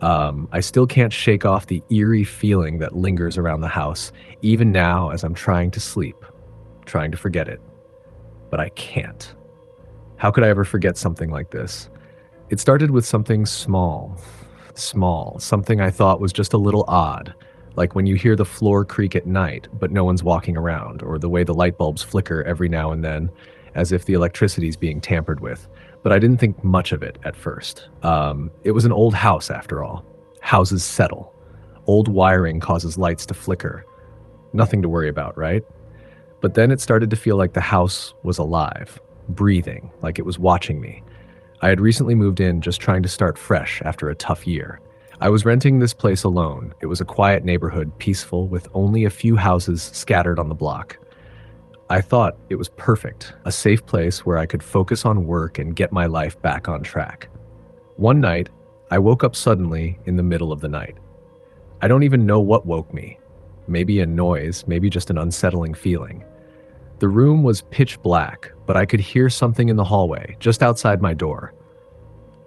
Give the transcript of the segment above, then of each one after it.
I still can't shake off the eerie feeling that lingers around the house, even now as I'm trying to sleep, trying to forget it. But I can't. How could I ever forget something like this? It started with something small, something I thought was just a little odd, like when you hear the floor creak at night, but no one's walking around, or the way the light bulbs flicker every now and then, as if the electricity's being tampered with. But I didn't think much of it at first. It was an old house, after all. Houses settle. Old wiring causes lights to flicker. Nothing to worry about, right? But then it started to feel like the house was alive, breathing, like it was watching me. I had recently moved in just trying to start fresh after a tough year. I was renting this place alone. It was a quiet neighborhood, peaceful, with only a few houses scattered on the block. I thought it was perfect, a safe place where I could focus on work and get my life back on track. One night, I woke up suddenly in the middle of the night. I don't even know what woke me. Maybe a noise, maybe just an unsettling feeling. The room was pitch black, but I could hear something in the hallway, just outside my door.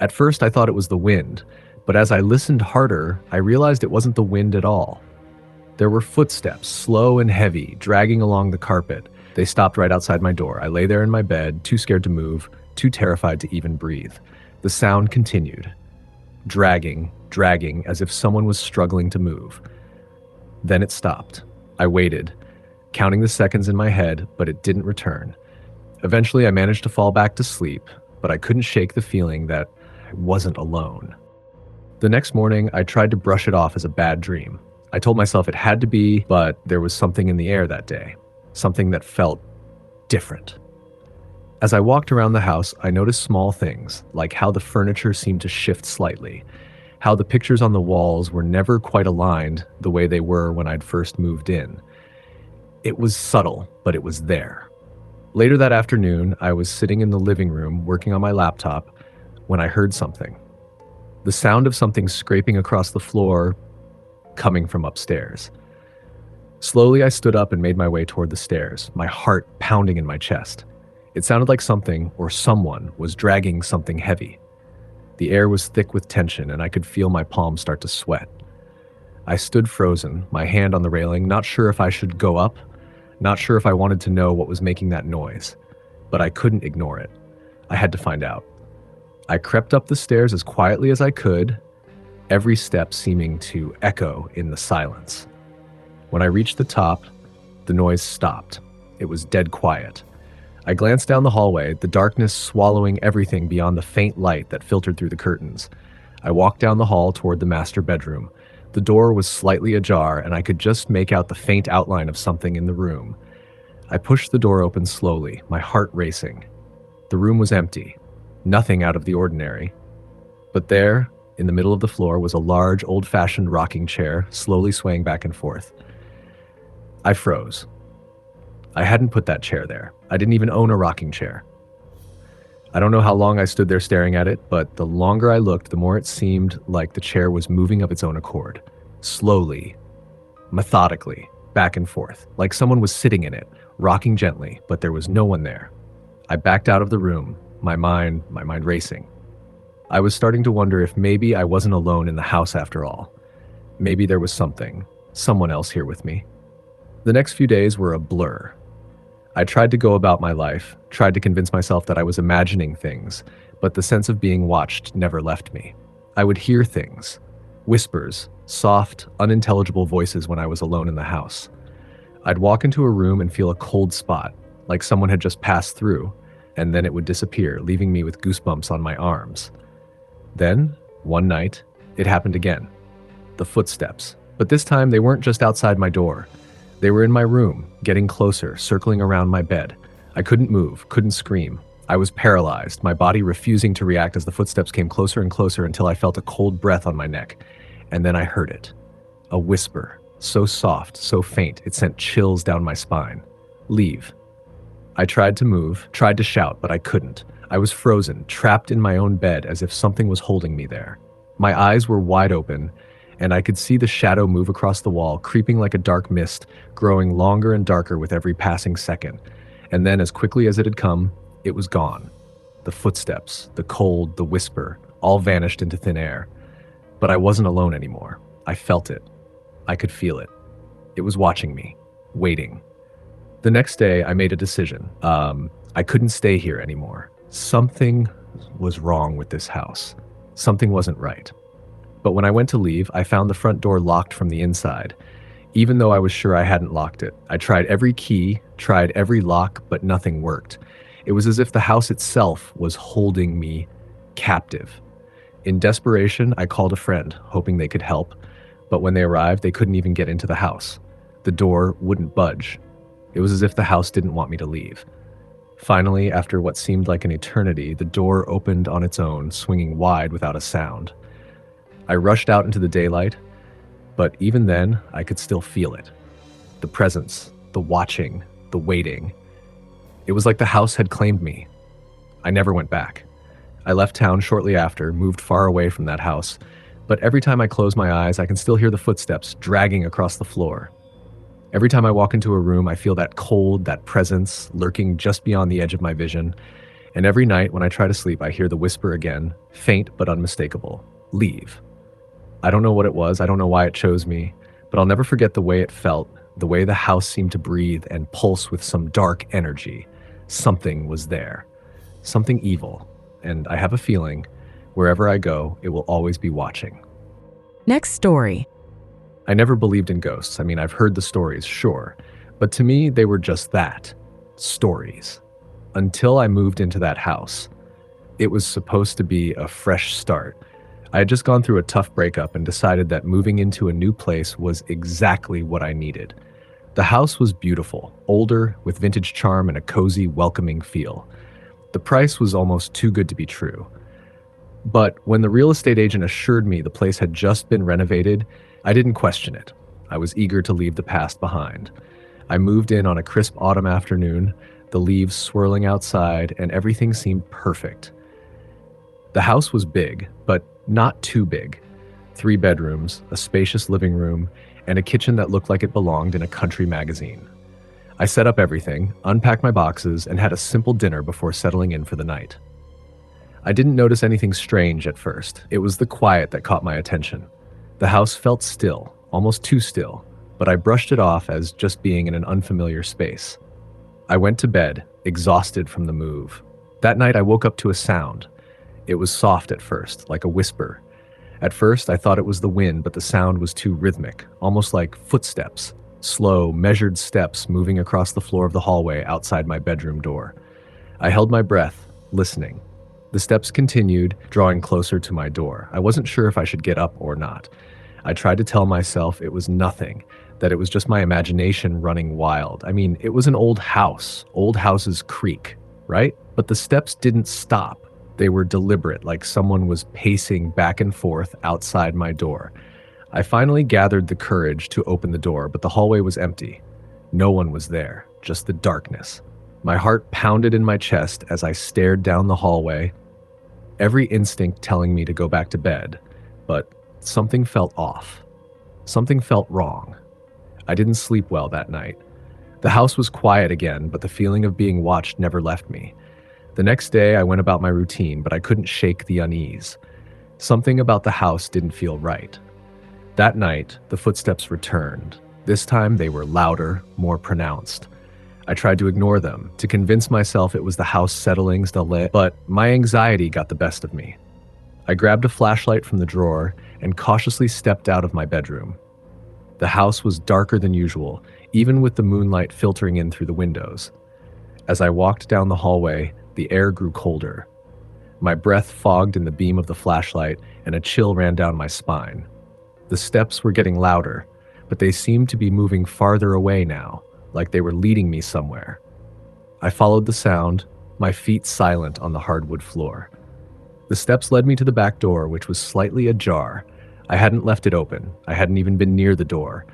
At first, I thought it was the wind, but as I listened harder, I realized it wasn't the wind at all. There were footsteps, slow and heavy, dragging along the carpet. They stopped right outside my door. I lay there in my bed, too scared to move, too terrified to even breathe. The sound continued, dragging, as if someone was struggling to move. Then it stopped. I waited, counting the seconds in my head, but it didn't return. Eventually, I managed to fall back to sleep, but I couldn't shake the feeling that I wasn't alone. The next morning, I tried to brush it off as a bad dream. I told myself it had to be, but there was something in the air that day, something that felt different. As I walked around the house, I noticed small things, like how the furniture seemed to shift slightly, how the pictures on the walls were never quite aligned the way they were when I'd first moved in. It was subtle, but it was there. Later that afternoon, I was sitting in the living room working on my laptop when I heard something. The sound of something scraping across the floor, coming from upstairs. Slowly, I stood up and made my way toward the stairs, my heart pounding in my chest. It sounded like something, or someone, was dragging something heavy. The air was thick with tension, and I could feel my palms start to sweat. I stood frozen, my hand on the railing, not sure if I should go up, not sure if I wanted to know what was making that noise. But I couldn't ignore it. I had to find out. I crept up the stairs as quietly as I could, every step seeming to echo in the silence. When I reached the top, the noise stopped. It was dead quiet. I glanced down the hallway, the darkness swallowing everything beyond the faint light that filtered through the curtains. I walked down the hall toward the master bedroom. The door was slightly ajar, and I could just make out the faint outline of something in the room. I pushed the door open slowly, my heart racing. The room was empty, nothing out of the ordinary. But there, in the middle of the floor, was a large, old-fashioned rocking chair, slowly swaying back and forth. I froze. I hadn't put that chair there. I didn't even own a rocking chair. I don't know how long I stood there staring at it, but the longer I looked, the more it seemed like the chair was moving of its own accord. Slowly, methodically, back and forth, like someone was sitting in it, rocking gently, but there was no one there. I backed out of the room, my mind racing. I was starting to wonder if maybe I wasn't alone in the house after all. Maybe there was someone else here with me. The next few days were a blur. I tried to go about my life, tried to convince myself that I was imagining things, but the sense of being watched never left me. I would hear things, whispers, soft, unintelligible voices when I was alone in the house. I'd walk into a room and feel a cold spot, like someone had just passed through, and then it would disappear, leaving me with goosebumps on my arms. Then, one night, it happened again. The footsteps. But this time, they weren't just outside my door. They were in my room, getting closer, circling around my bed. I couldn't move, couldn't scream. I was paralyzed, my body refusing to react as the footsteps came closer and closer until I felt a cold breath on my neck. And then I heard it. A whisper, so soft, so faint, it sent chills down my spine. Leave. I tried to move, tried to shout, but I couldn't. I was frozen, trapped in my own bed as if something was holding me there. My eyes were wide open, and I could see the shadow move across the wall, creeping like a dark mist, growing longer and darker with every passing second. And then, as quickly as it had come, it was gone. The footsteps, the cold, the whisper, all vanished into thin air. But I wasn't alone anymore. I felt it. I could feel it. It was watching me, waiting. The next day, I made a decision. I couldn't stay here anymore. Something was wrong with this house. Something wasn't right. But when I went to leave, I found the front door locked from the inside. Even though I was sure I hadn't locked it, I tried every key, tried every lock, but nothing worked. It was as if the house itself was holding me captive. In desperation, I called a friend, hoping they could help, but when they arrived, they couldn't even get into the house. The door wouldn't budge. It was as if the house didn't want me to leave. Finally, after what seemed like an eternity, the door opened on its own, swinging wide without a sound. I rushed out into the daylight, but even then, I could still feel it. The presence, the watching, the waiting. It was like the house had claimed me. I never went back. I left town shortly after, moved far away from that house, but every time I close my eyes, I can still hear the footsteps dragging across the floor. Every time I walk into a room, I feel that cold, that presence lurking just beyond the edge of my vision. And every night when I try to sleep, I hear the whisper again, faint but unmistakable, leave. I don't know what it was, I don't know why it chose me, but I'll never forget the way it felt, the way the house seemed to breathe and pulse with some dark energy. Something was there, something evil, and I have a feeling, wherever I go, it will always be watching. Next story. I never believed in ghosts. I mean, I've heard the stories, sure, but to me, they were just that, stories. Until I moved into that house. It was supposed to be a fresh start. I had just gone through a tough breakup and decided that moving into a new place was exactly what I needed. The house was beautiful, older, with vintage charm and a cozy, welcoming feel. The price was almost too good to be true. But when the real estate agent assured me the place had just been renovated, I didn't question it. I was eager to leave the past behind. I moved in on a crisp autumn afternoon, the leaves swirling outside, and everything seemed perfect. The house was big, but not too big. 3 bedrooms, a spacious living room, and a kitchen that looked like it belonged in a country magazine. I set up everything, unpacked my boxes, and had a simple dinner before settling in for the night. I didn't notice anything strange at first. It was the quiet that caught my attention. The house felt still, almost too still, but I brushed it off as just being in an unfamiliar space. I went to bed, exhausted from the move. That night I woke up to a sound. It was soft at first, like a whisper. At first, I thought it was the wind, but the sound was too rhythmic, almost like footsteps, slow, measured steps moving across the floor of the hallway outside my bedroom door. I held my breath, listening. The steps continued, drawing closer to my door. I wasn't sure if I should get up or not. I tried to tell myself it was nothing, that it was just my imagination running wild. I mean, it was an old house. Old houses creak, right? But the steps didn't stop. They were deliberate, like someone was pacing back and forth outside my door. I finally gathered the courage to open the door, but the hallway was empty. No one was there, just the darkness. My heart pounded in my chest as I stared down the hallway, every instinct telling me to go back to bed, but something felt off. Something felt wrong. I didn't sleep well that night. The house was quiet again, but the feeling of being watched never left me. The next day, I went about my routine, but I couldn't shake the unease. Something about the house didn't feel right. That night, the footsteps returned. This time, they were louder, more pronounced. I tried to ignore them, to convince myself it was the house settling, but my anxiety got the best of me. I grabbed a flashlight from the drawer and cautiously stepped out of my bedroom. The house was darker than usual, even with the moonlight filtering in through the windows. As I walked down the hallway, the air grew colder. My breath fogged in the beam of the flashlight, and a chill ran down my spine. The steps were getting louder, but they seemed to be moving farther away now, like they were leading me somewhere. I followed the sound, my feet silent on the hardwood floor. The steps led me to the back door, which was slightly ajar. I hadn't left it open. I hadn't even been near the door.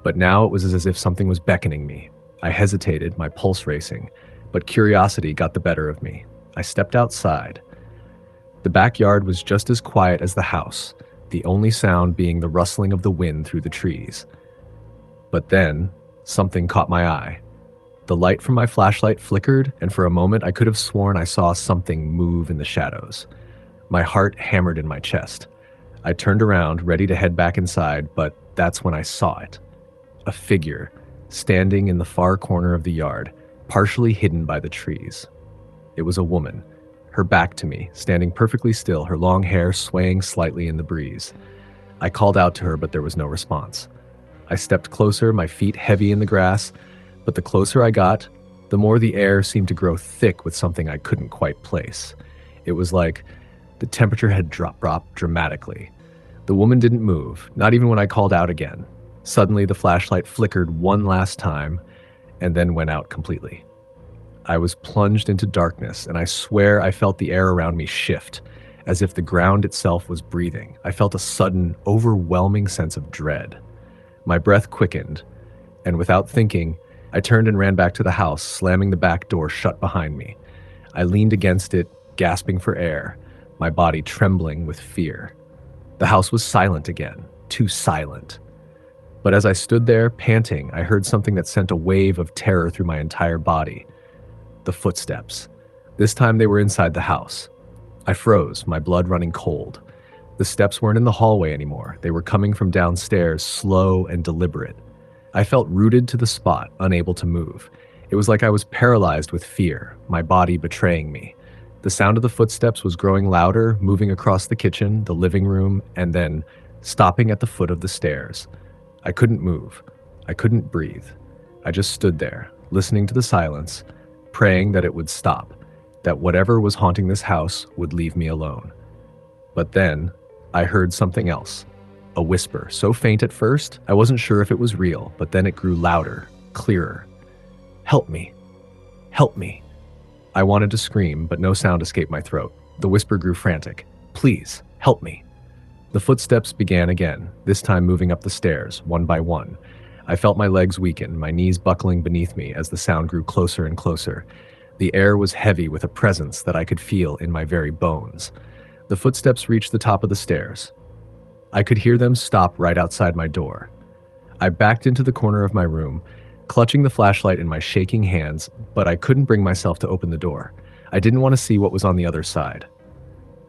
But now it was as if something was beckoning me. I hesitated, my pulse racing, but curiosity got the better of me. I stepped outside. The backyard was just as quiet as the house, the only sound being the rustling of the wind through the trees. But then, something caught my eye. The light from my flashlight flickered, and for a moment I could have sworn I saw something move in the shadows. My heart hammered in my chest. I turned around, ready to head back inside, but that's when I saw it. A figure, standing in the far corner of the yard, partially hidden by the trees. It was a woman, her back to me, standing perfectly still, her long hair swaying slightly in the breeze. I called out to her, but there was no response. I stepped closer, my feet heavy in the grass, but the closer I got, the more the air seemed to grow thick with something I couldn't quite place. It was like the temperature had dropped dramatically. The woman didn't move, not even when I called out again. Suddenly, the flashlight flickered one last time and then went out completely. I was plunged into darkness, and I swear I felt the air around me shift, as if the ground itself was breathing. I felt a sudden, overwhelming sense of dread. My breath quickened, and without thinking, I turned and ran back to the house, slamming the back door shut behind me. I leaned against it, gasping for air, my body trembling with fear. The house was silent again, too silent. But as I stood there, panting, I heard something that sent a wave of terror through my entire body. The footsteps. This time they were inside the house. I froze, my blood running cold. The steps weren't in the hallway anymore. They were coming from downstairs, slow and deliberate. I felt rooted to the spot, unable to move. It was like I was paralyzed with fear, my body betraying me. The sound of the footsteps was growing louder, moving across the kitchen, the living room, and then stopping at the foot of the stairs. I couldn't move. I couldn't breathe. I just stood there, listening to the silence, praying that it would stop, that whatever was haunting this house would leave me alone. But then, I heard something else. A whisper, so faint at first, I wasn't sure if it was real, but then it grew louder, clearer. "Help me. Help me." I wanted to scream, but no sound escaped my throat. The whisper grew frantic. "Please, help me." The footsteps began again, this time moving up the stairs, one by one. I felt my legs weaken, my knees buckling beneath me as the sound grew closer and closer. The air was heavy with a presence that I could feel in my very bones. The footsteps reached the top of the stairs. I could hear them stop right outside my door. I backed into the corner of my room, clutching the flashlight in my shaking hands, but I couldn't bring myself to open the door. I didn't want to see what was on the other side.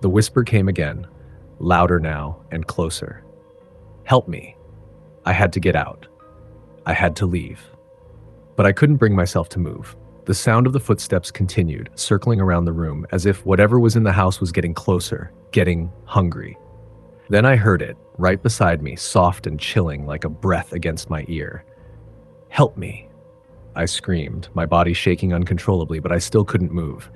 The whisper came again, louder now and closer. "Help me." I had to get out. I had to leave. But I couldn't bring myself to move. The sound of the footsteps continued, circling around the room, as if whatever was in the house was getting closer, getting hungry. Then I heard it, right beside me, soft and chilling like a breath against my ear. "Help me." I screamed, my body shaking uncontrollably, but I still couldn't move.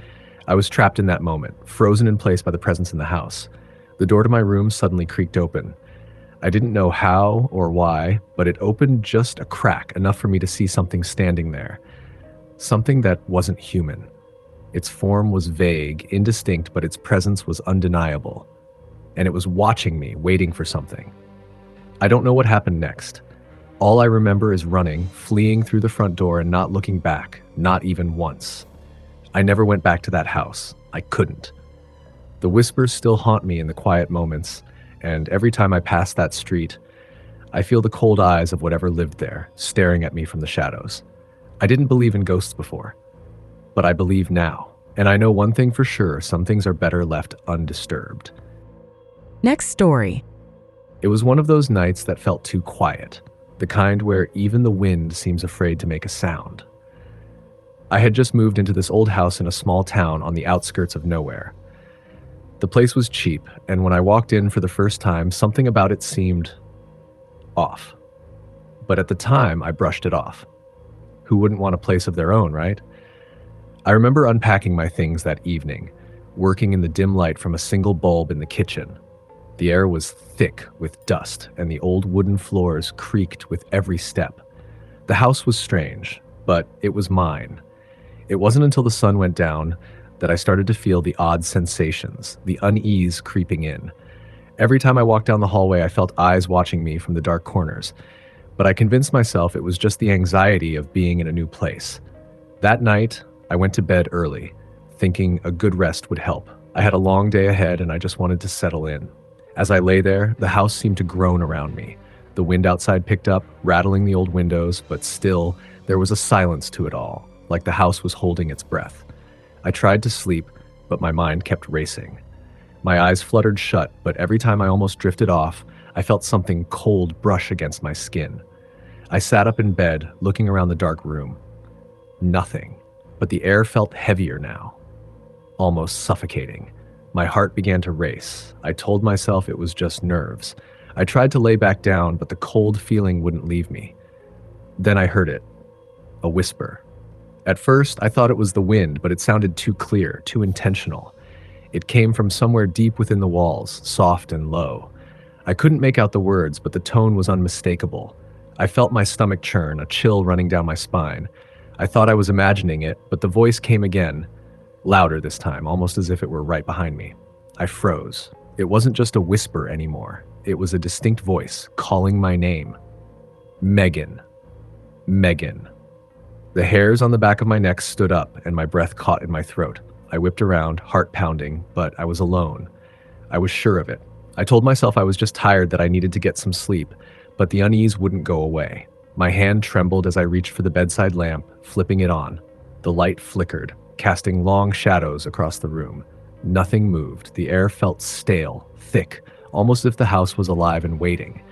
I was trapped in that moment, frozen in place by the presence in the house. The door to my room suddenly creaked open. I didn't know how or why, but it opened just a crack, enough for me to see something standing there. Something that wasn't human. Its form was vague, indistinct, but its presence was undeniable. And it was watching me, waiting for something. I don't know what happened next. All I remember is running, fleeing through the front door and not looking back, not even once. I never went back to that house. I couldn't. The whispers still haunt me in the quiet moments, and every time I pass that street, I feel the cold eyes of whatever lived there, staring at me from the shadows. I didn't believe in ghosts before, but I believe now. And I know one thing for sure, some things are better left undisturbed. Next story. It was one of those nights that felt too quiet, the kind where even the wind seems afraid to make a sound. I had just moved into this old house in a small town on the outskirts of nowhere. The place was cheap, and when I walked in for the first time, something about it seemed off. But at the time, I brushed it off. Who wouldn't want a place of their own, right? I remember unpacking my things that evening, working in the dim light from a single bulb in the kitchen. The air was thick with dust, and the old wooden floors creaked with every step. The house was strange, but it was mine. It wasn't until the sun went down that I started to feel the odd sensations, the unease creeping in. Every time I walked down the hallway, I felt eyes watching me from the dark corners, but I convinced myself it was just the anxiety of being in a new place. That night, I went to bed early, thinking a good rest would help. I had a long day ahead and I just wanted to settle in. As I lay there, the house seemed to groan around me. The wind outside picked up, rattling the old windows, but still, there was a silence to it all, like the house was holding its breath. I tried to sleep, but my mind kept racing. My eyes fluttered shut, but every time I almost drifted off, I felt something cold brush against my skin. I sat up in bed, looking around the dark room. Nothing, but the air felt heavier now, almost suffocating. My heart began to race. I told myself it was just nerves. I tried to lay back down, but the cold feeling wouldn't leave me. Then I heard it, a whisper. At first, I thought it was the wind, but it sounded too clear, too intentional. It came from somewhere deep within the walls, soft and low. I couldn't make out the words, but the tone was unmistakable. I felt my stomach churn, a chill running down my spine. I thought I was imagining it, but the voice came again, louder this time, almost as if it were right behind me. I froze. It wasn't just a whisper anymore. It was a distinct voice, calling my name. Megan. Megan. The hairs on the back of my neck stood up, and my breath caught in my throat. I whipped around, heart pounding, but I was alone. I was sure of it. I told myself I was just tired, that I needed to get some sleep, but the unease wouldn't go away. My hand trembled as I reached for the bedside lamp, flipping it on. The light flickered, casting long shadows across the room. Nothing moved. The air felt stale, thick, almost as if the house was alive and waiting.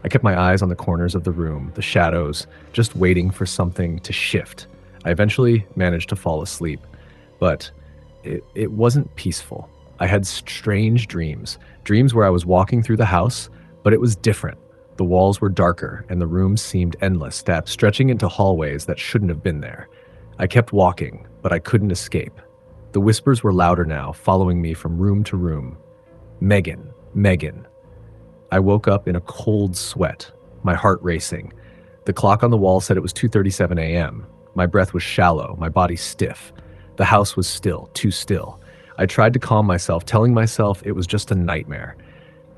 I kept my eyes on the corners of the room, the shadows, just waiting for something to shift. I eventually managed to fall asleep, but it wasn't peaceful. I had strange dreams where I was walking through the house, but it was different. The walls were darker, and the rooms seemed endless, stretching into hallways that shouldn't have been there. I kept walking, but I couldn't escape. The whispers were louder now, following me from room to room. Megan, Megan. I woke up in a cold sweat, my heart racing. The clock on the wall said it was 2:37 a.m. My breath was shallow, my body stiff. The house was still, too still. I tried to calm myself, telling myself it was just a nightmare.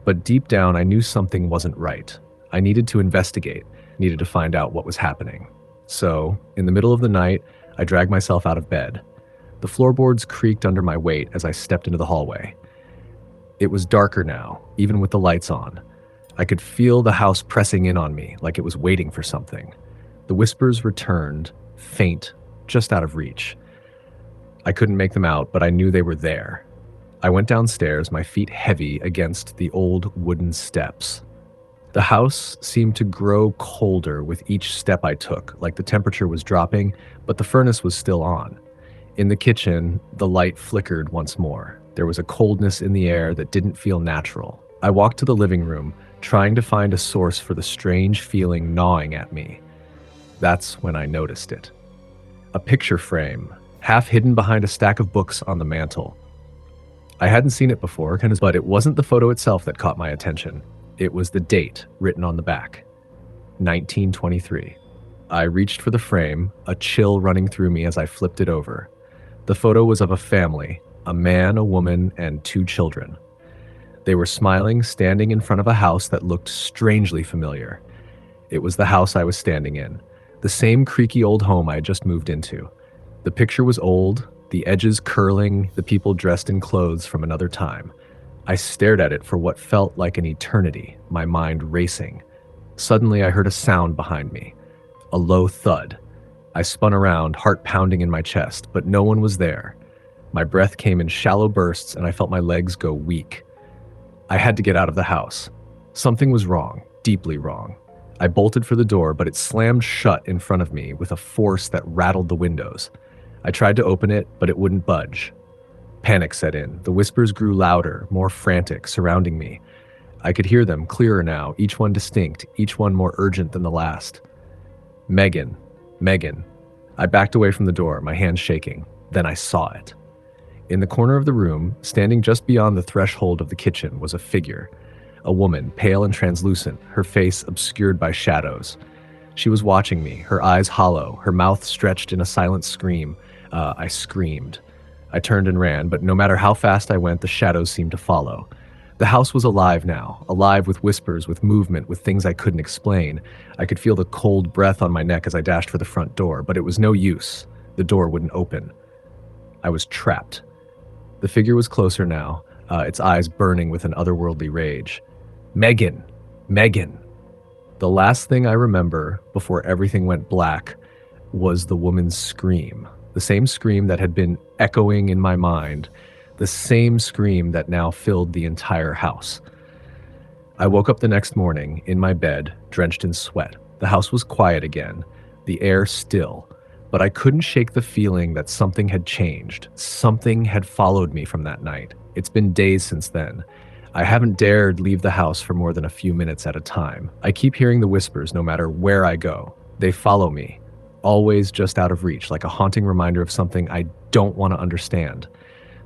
But deep down, I knew something wasn't right. I needed to investigate, needed to find out what was happening. So, in the middle of the night, I dragged myself out of bed. The floorboards creaked under my weight as I stepped into the hallway. It was darker now, even with the lights on. I could feel the house pressing in on me, like it was waiting for something. The whispers returned, faint, just out of reach. I couldn't make them out, but I knew they were there. I went downstairs, my feet heavy against the old wooden steps. The house seemed to grow colder with each step I took, like the temperature was dropping, but the furnace was still on. In the kitchen, the light flickered once more. There was a coldness in the air that didn't feel natural. I walked to the living room, trying to find a source for the strange feeling gnawing at me. That's when I noticed it. A picture frame, half hidden behind a stack of books on the mantel. I hadn't seen it before, but it wasn't the photo itself that caught my attention. It was the date written on the back, 1923. I reached for the frame, a chill running through me as I flipped it over. The photo was of a family, a man, a woman, and 2 children. They were smiling, standing in front of a house that looked strangely familiar. It was the house I was standing in, the same creaky old home I had just moved into. The picture was old, the edges curling, the people dressed in clothes from another time. I stared at it for what felt like an eternity, my mind racing. Suddenly I heard a sound behind me, a low thud. I spun around, heart pounding in my chest, but no one was there. My breath came in shallow bursts and I felt my legs go weak. I had to get out of the house. Something was wrong, deeply wrong. I bolted for the door, but it slammed shut in front of me with a force that rattled the windows. I tried to open it, but it wouldn't budge. Panic set in. The whispers grew louder, more frantic, surrounding me. I could hear them clearer now, each one distinct, each one more urgent than the last. Megan, Megan. I backed away from the door, my hands shaking. Then I saw it. In the corner of the room, standing just beyond the threshold of the kitchen, was a figure. A woman, pale and translucent, her face obscured by shadows. She was watching me, her eyes hollow, her mouth stretched in a silent scream. I screamed. I turned and ran, but no matter how fast I went, the shadows seemed to follow. The house was alive now, alive with whispers, with movement, with things I couldn't explain. I could feel the cold breath on my neck as I dashed for the front door, but it was no use. The door wouldn't open. I was trapped. The figure was closer now, its eyes burning with an otherworldly rage. Megan! Megan! The last thing I remember before everything went black was the woman's scream. The same scream that had been echoing in my mind, the same scream that now filled the entire house. I woke up the next morning in my bed, drenched in sweat. The house was quiet again, the air still, but I couldn't shake the feeling that something had changed. Something had followed me from that night. It's been days since then. I haven't dared leave the house for more than a few minutes at a time. I keep hearing the whispers no matter where I go. They follow me, always just out of reach, like a haunting reminder of something I don't want to understand.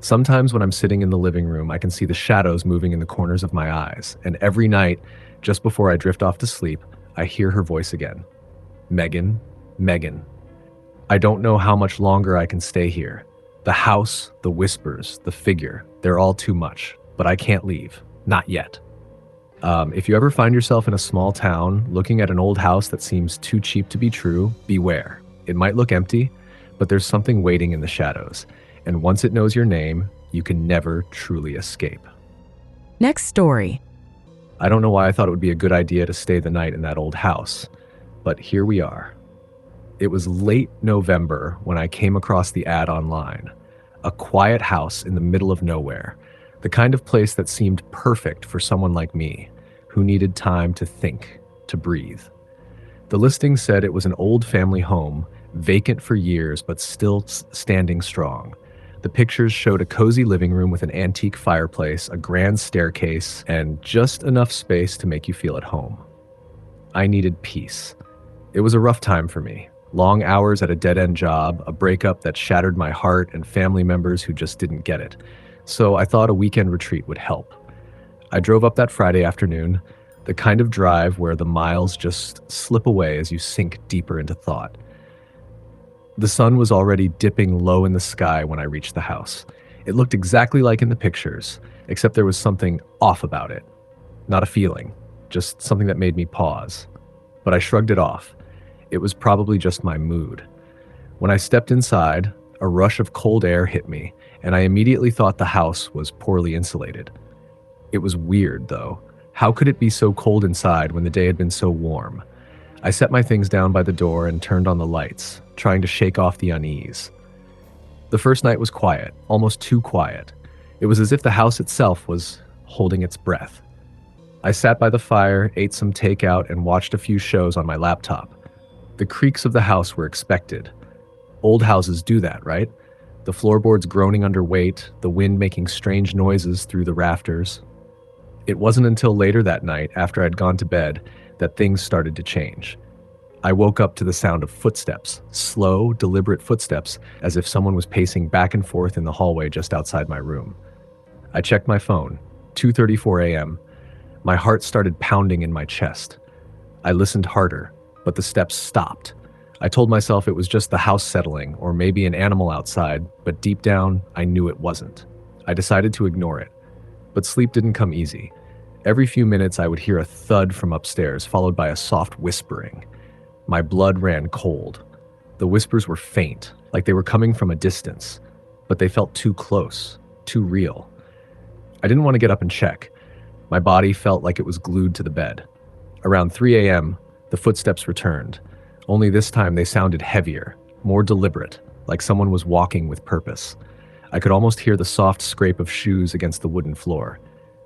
Sometimes when I'm sitting in the living room, I can see the shadows moving in the corners of my eyes, and every night, just before I drift off to sleep, I hear her voice again. Megan, Megan. I don't know how much longer I can stay here. The house, the whispers, the figure, they're all too much, but I can't leave. Not yet. If you ever find yourself in a small town looking at an old house that seems too cheap to be true, beware. It might look empty, but there's something waiting in the shadows. And once it knows your name, you can never truly escape. Next story. I don't know why I thought it would be a good idea to stay the night in that old house, but here we are. It was late November when I came across the ad online. A quiet house in the middle of nowhere. The kind of place that seemed perfect for someone like me, who needed time to think, to breathe. The listing said it was an old family home, vacant for years but still standing strong. The pictures showed a cozy living room with an antique fireplace, a grand staircase, and just enough space to make you feel at home. I needed peace. It was a rough time for me. Long hours at a dead-end job, a breakup that shattered my heart, and family members who just didn't get it. So I thought a weekend retreat would help. I drove up that Friday afternoon, the kind of drive where the miles just slip away as you sink deeper into thought. The sun was already dipping low in the sky when I reached the house. It looked exactly like in the pictures, except there was something off about it. Not a feeling, just something that made me pause. But I shrugged it off. It was probably just my mood. When I stepped inside, a rush of cold air hit me, and I immediately thought the house was poorly insulated. It was weird, though. How could it be so cold inside when the day had been so warm? I set my things down by the door and turned on the lights, trying to shake off the unease. The first night was quiet, almost too quiet. It was as if the house itself was holding its breath. I sat by the fire, ate some takeout, and watched a few shows on my laptop. The creaks of the house were expected. Old houses do that, right? The floorboards groaning under weight, the wind making strange noises through the rafters. It wasn't until later that night, after I'd gone to bed, that things started to change. I woke up to the sound of footsteps, slow, deliberate footsteps, as if someone was pacing back and forth in the hallway just outside my room. I checked my phone, 2:34 a.m. My heart started pounding in my chest. I listened harder, but the steps stopped. I told myself it was just the house settling, or maybe an animal outside, but deep down, I knew it wasn't. I decided to ignore it. But sleep didn't come easy. Every few minutes, I would hear a thud from upstairs, followed by a soft whispering. My blood ran cold. The whispers were faint, like they were coming from a distance, but they felt too close, too real. I didn't want to get up and check. My body felt like it was glued to the bed. Around 3 a.m., the footsteps returned. Only this time they sounded heavier, more deliberate, like someone was walking with purpose. I could almost hear the soft scrape of shoes against the wooden floor.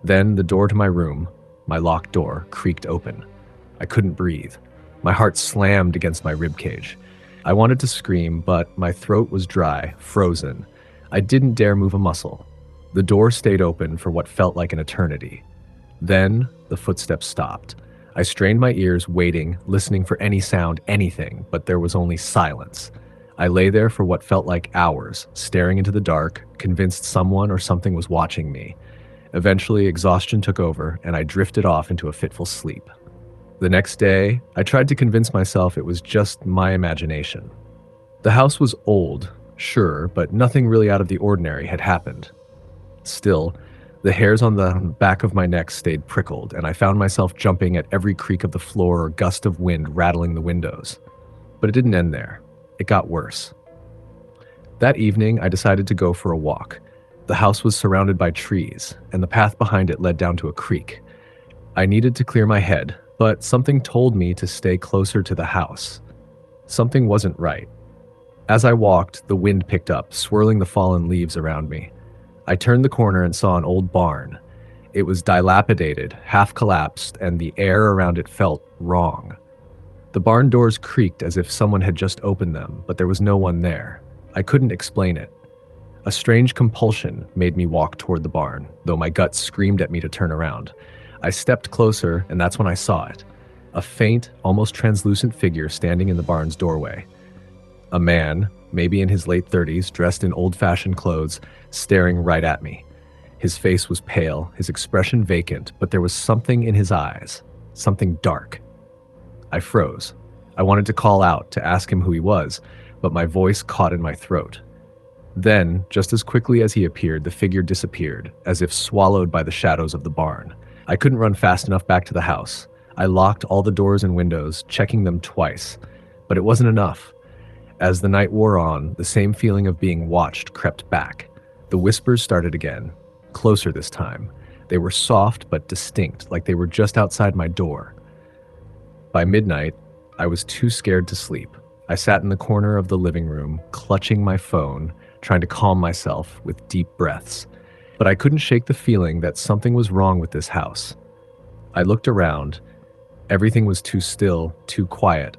Then the door to my room, my locked door, creaked open. I couldn't breathe. My heart slammed against my ribcage. I wanted to scream, but my throat was dry, frozen. I didn't dare move a muscle. The door stayed open for what felt like an eternity. Then the footsteps stopped. I strained my ears, waiting, listening for any sound, anything, but there was only silence. I lay there for what felt like hours, staring into the dark, convinced someone or something was watching me. Eventually, exhaustion took over, and I drifted off into a fitful sleep. The next day, I tried to convince myself it was just my imagination. The house was old, sure, but nothing really out of the ordinary had happened. Still, the hairs on the back of my neck stayed prickled, and I found myself jumping at every creak of the floor or gust of wind rattling the windows. But it didn't end there. It got worse. That evening, I decided to go for a walk. The house was surrounded by trees, and the path behind it led down to a creek. I needed to clear my head, but something told me to stay closer to the house. Something wasn't right. As I walked, the wind picked up, swirling the fallen leaves around me. I turned the corner and saw an old barn. It was dilapidated, half collapsed, and the air around it felt wrong. The barn doors creaked as if someone had just opened them, but there was no one there. I couldn't explain it. A strange compulsion made me walk toward the barn, though my gut screamed at me to turn around. I stepped closer, and that's when I saw it. A faint, almost translucent figure standing in the barn's doorway. A man, maybe in his late 30s, dressed in old-fashioned clothes, staring right at me. His face was pale, his expression vacant, but there was something in his eyes, something dark. I froze. I wanted to call out, to ask him who he was, but my voice caught in my throat. Then, just as quickly as he appeared, the figure disappeared, as if swallowed by the shadows of the barn. I couldn't run fast enough back to the house. I locked all the doors and windows, checking them twice. But it wasn't enough. As the night wore on, the same feeling of being watched crept back. The whispers started again, closer this time. They were soft but distinct, like they were just outside my door. By midnight, I was too scared to sleep. I sat in the corner of the living room, clutching my phone, trying to calm myself with deep breaths. But I couldn't shake the feeling that something was wrong with this house. I looked around. Everything was too still, too quiet.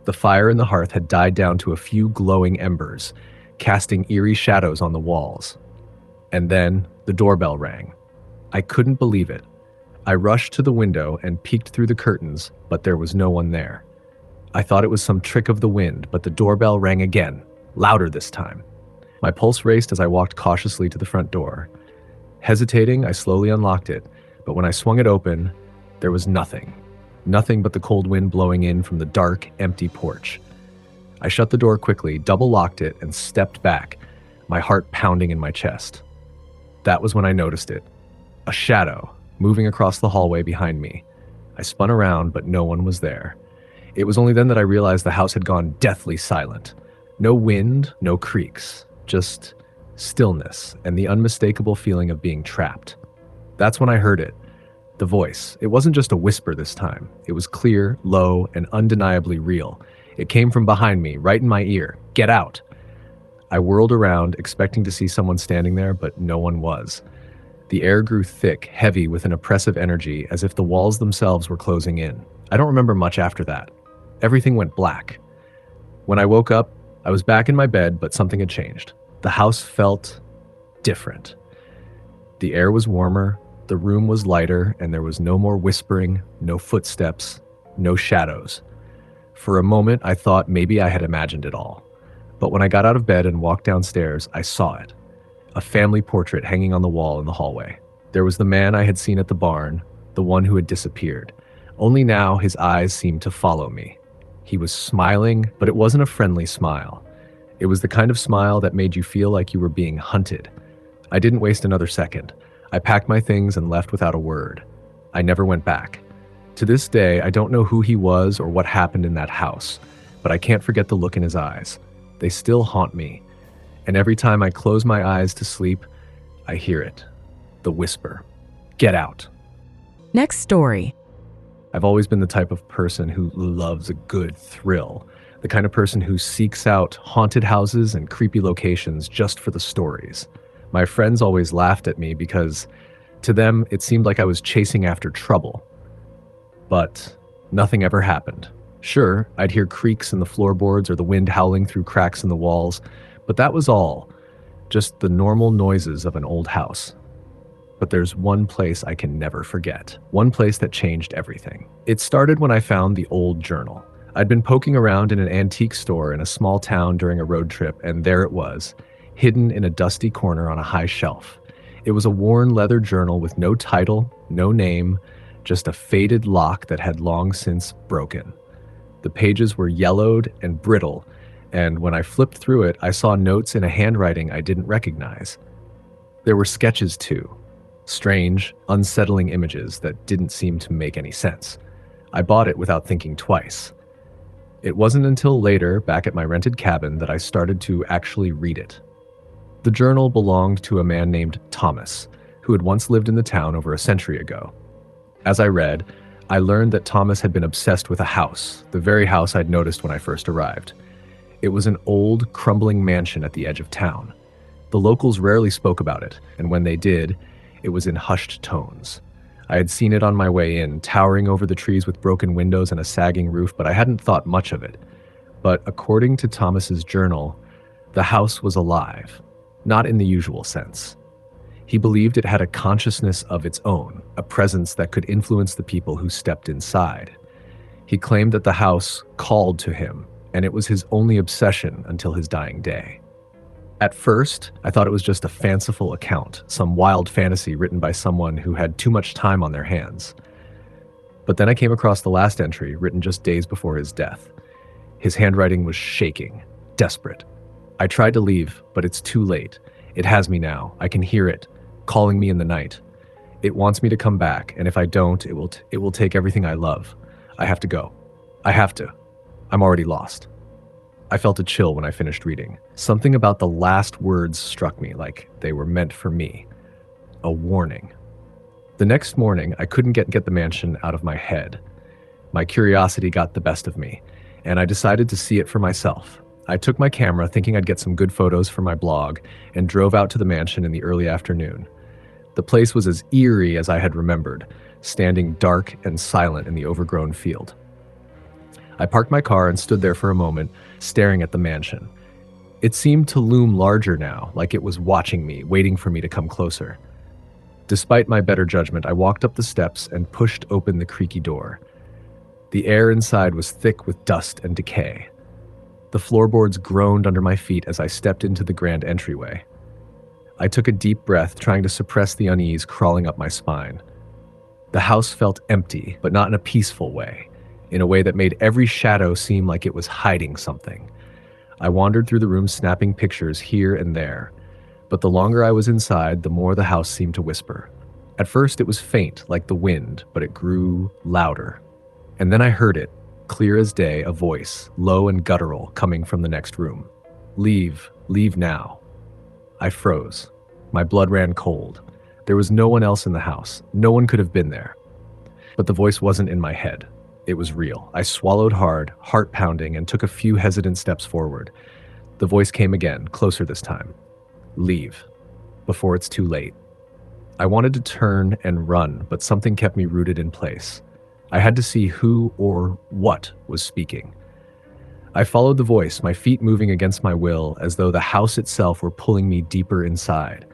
The fire in the hearth had died down to a few glowing embers, casting eerie shadows on the walls. And then the doorbell rang. I couldn't believe it. I rushed to the window and peeked through the curtains, but there was no one there. I thought it was some trick of the wind, but the doorbell rang again, louder this time. My pulse raced as I walked cautiously to the front door. Hesitating, I slowly unlocked it, but when I swung it open, there was nothing. Nothing but the cold wind blowing in from the dark, empty porch. I shut the door quickly, double-locked it, and stepped back, my heart pounding in my chest. That was when I noticed it. A shadow, moving across the hallway behind me. I spun around, but no one was there. It was only then that I realized the house had gone deathly silent. No wind, no creaks, just stillness and the unmistakable feeling of being trapped. That's when I heard it. The voice. It wasn't just a whisper this time. It was clear, low, and undeniably real. It came from behind me, right in my ear. "Get out!" I whirled around, expecting to see someone standing there, but no one was. The air grew thick, heavy with an oppressive energy, as if the walls themselves were closing in. I don't remember much after that. Everything went black. When I woke up, I was back in my bed, but something had changed. The house felt different. The air was warmer, the room was lighter, and there was no more whispering, no footsteps, no shadows. For a moment, I thought maybe I had imagined it all. But when I got out of bed and walked downstairs, I saw it. A family portrait hanging on the wall in the hallway. There was the man I had seen at the barn, the one who had disappeared. Only now his eyes seemed to follow me. He was smiling, but it wasn't a friendly smile. It was the kind of smile that made you feel like you were being hunted. I didn't waste another second. I packed my things and left without a word. I never went back. To this day, I don't know who he was or what happened in that house, but I can't forget the look in his eyes. They still haunt me. And every time I close my eyes to sleep, I hear it. The whisper. "Get out." Next story. I've always been the type of person who loves a good thrill. The kind of person who seeks out haunted houses and creepy locations just for the stories. My friends always laughed at me because, to them, it seemed like I was chasing after trouble. But nothing ever happened. Sure, I'd hear creaks in the floorboards or the wind howling through cracks in the walls, but that was all. Just the normal noises of an old house. But there's one place I can never forget. One place that changed everything. It started when I found the old journal. I'd been poking around in an antique store in a small town during a road trip, and there it was, hidden in a dusty corner on a high shelf. It was a worn leather journal with no title, no name, just a faded lock that had long since broken. The pages were yellowed and brittle, and when I flipped through it, I saw notes in a handwriting I didn't recognize. There were sketches too. Strange, unsettling images that didn't seem to make any sense. I bought it without thinking twice. It wasn't until later, back at my rented cabin, that I started to actually read it. The journal belonged to a man named Thomas, who had once lived in the town over a century ago. As I read, I learned that Thomas had been obsessed with a house, the very house I'd noticed when I first arrived. It was an old, crumbling mansion at the edge of town. The locals rarely spoke about it, and when they did, it was in hushed tones. I had seen it on my way in, towering over the trees with broken windows and a sagging roof, but I hadn't thought much of it. But according to Thomas's journal, the house was alive, not in the usual sense. He believed it had a consciousness of its own, a presence that could influence the people who stepped inside. He claimed that the house called to him, and it was his only obsession until his dying day. At first, I thought it was just a fanciful account, some wild fantasy written by someone who had too much time on their hands. But then I came across the last entry, written just days before his death. His handwriting was shaking, desperate. I tried to leave, but it's too late. It has me now. I can hear it, calling me in the night. It wants me to come back, and if I don't, it will take everything I love. I have to go. I have to. I'm already lost. I felt a chill when I finished reading. Something about the last words struck me like they were meant for me. A warning. The next morning, I couldn't get the mansion out of my head. My curiosity got the best of me, and I decided to see it for myself. I took my camera, thinking I'd get some good photos for my blog, and drove out to the mansion in the early afternoon. The place was as eerie as I had remembered, standing dark and silent in the overgrown field. I parked my car and stood there for a moment, staring at the mansion. It seemed to loom larger now, like it was watching me, waiting for me to come closer. Despite my better judgment, I walked up the steps and pushed open the creaky door. The air inside was thick with dust and decay. The floorboards groaned under my feet as I stepped into the grand entryway. I took a deep breath, trying to suppress the unease crawling up my spine. The house felt empty, but not in a peaceful way, in a way that made every shadow seem like it was hiding something. I wandered through the room, snapping pictures here and there, but the longer I was inside, the more the house seemed to whisper. At first it was faint, like the wind, but it grew louder. And then I heard it, clear as day, a voice, low and guttural, coming from the next room. Leave now. I froze. My blood ran cold. There was no one else in the house. No one could have been there. But the voice wasn't in my head. It was real. I swallowed hard, heart pounding, and took a few hesitant steps forward. The voice came again, closer this time. Leave, before it's too late. I wanted to turn and run, but something kept me rooted in place. I had to see who or what was speaking. I followed the voice, my feet moving against my will, as though the house itself were pulling me deeper inside.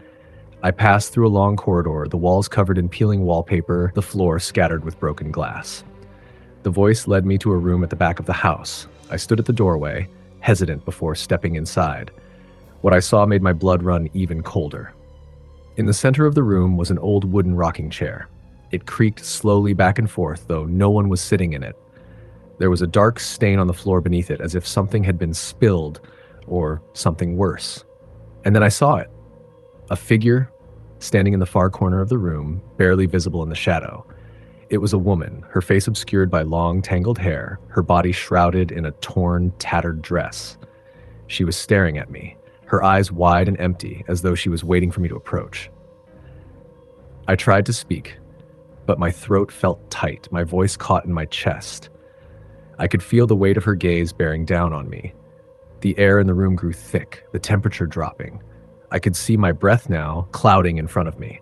I passed through a long corridor, the walls covered in peeling wallpaper, the floor scattered with broken glass. The voice led me to a room at the back of the house. I stood at the doorway, hesitant before stepping inside. What I saw made my blood run even colder. In the center of the room was an old wooden rocking chair. It creaked slowly back and forth, though no one was sitting in it. There was a dark stain on the floor beneath it, as if something had been spilled, or something worse. And then I saw it. A figure standing in the far corner of the room, barely visible in the shadow. It was a woman, her face obscured by long, tangled hair, her body shrouded in a torn, tattered dress. She was staring at me, her eyes wide and empty, as though she was waiting for me to approach. I tried to speak, but my throat felt tight, my voice caught in my chest. I could feel the weight of her gaze bearing down on me. The air in the room grew thick, the temperature dropping. I could see my breath now, clouding in front of me.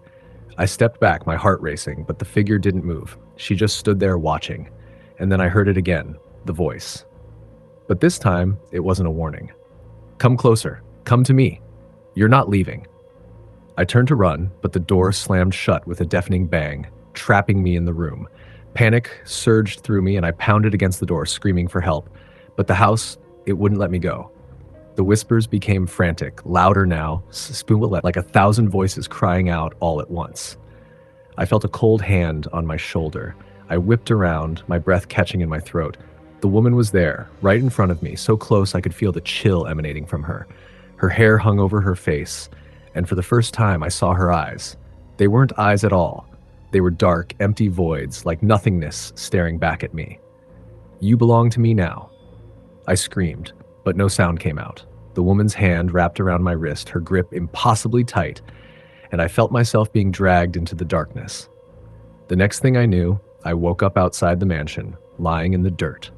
I stepped back, my heart racing, but the figure didn't move. She just stood there watching. And then I heard it again, the voice. But this time, it wasn't a warning. Come closer. Come to me. You're not leaving. I turned to run, but the door slammed shut with a deafening bang, trapping me in the room. Panic surged through me, and I pounded against the door, screaming for help. But the house, it wouldn't let me go. The whispers became frantic, louder now, like 1,000 voices crying out all at once. I felt a cold hand on my shoulder. I whipped around, my breath catching in my throat. The woman was there, right in front of me, so close I could feel the chill emanating from her. Her hair hung over her face, and for the first time I saw her eyes. They weren't eyes at all. They were dark, empty voids, like nothingness staring back at me. You belong to me now. I screamed, but no sound came out. The woman's hand wrapped around my wrist, her grip impossibly tight, and I felt myself being dragged into the darkness. The next thing I knew, I woke up outside the mansion, lying in the dirt.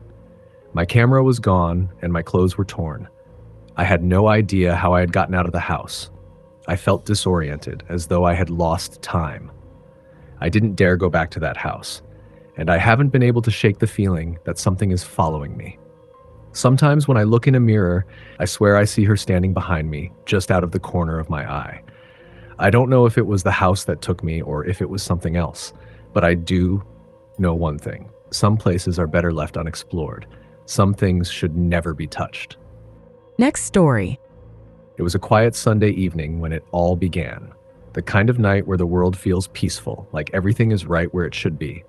My camera was gone, and my clothes were torn. I had no idea how I had gotten out of the house. I felt disoriented, as though I had lost time. I didn't dare go back to that house, and I haven't been able to shake the feeling that something is following me. Sometimes when I look in a mirror, I swear I see her standing behind me, just out of the corner of my eye. I don't know if it was the house that took me or if it was something else, but I do know one thing. Some places are better left unexplored. Some things should never be touched. Next story. It was a quiet Sunday evening when it all began. The kind of night where the world feels peaceful, like everything is right where it should be.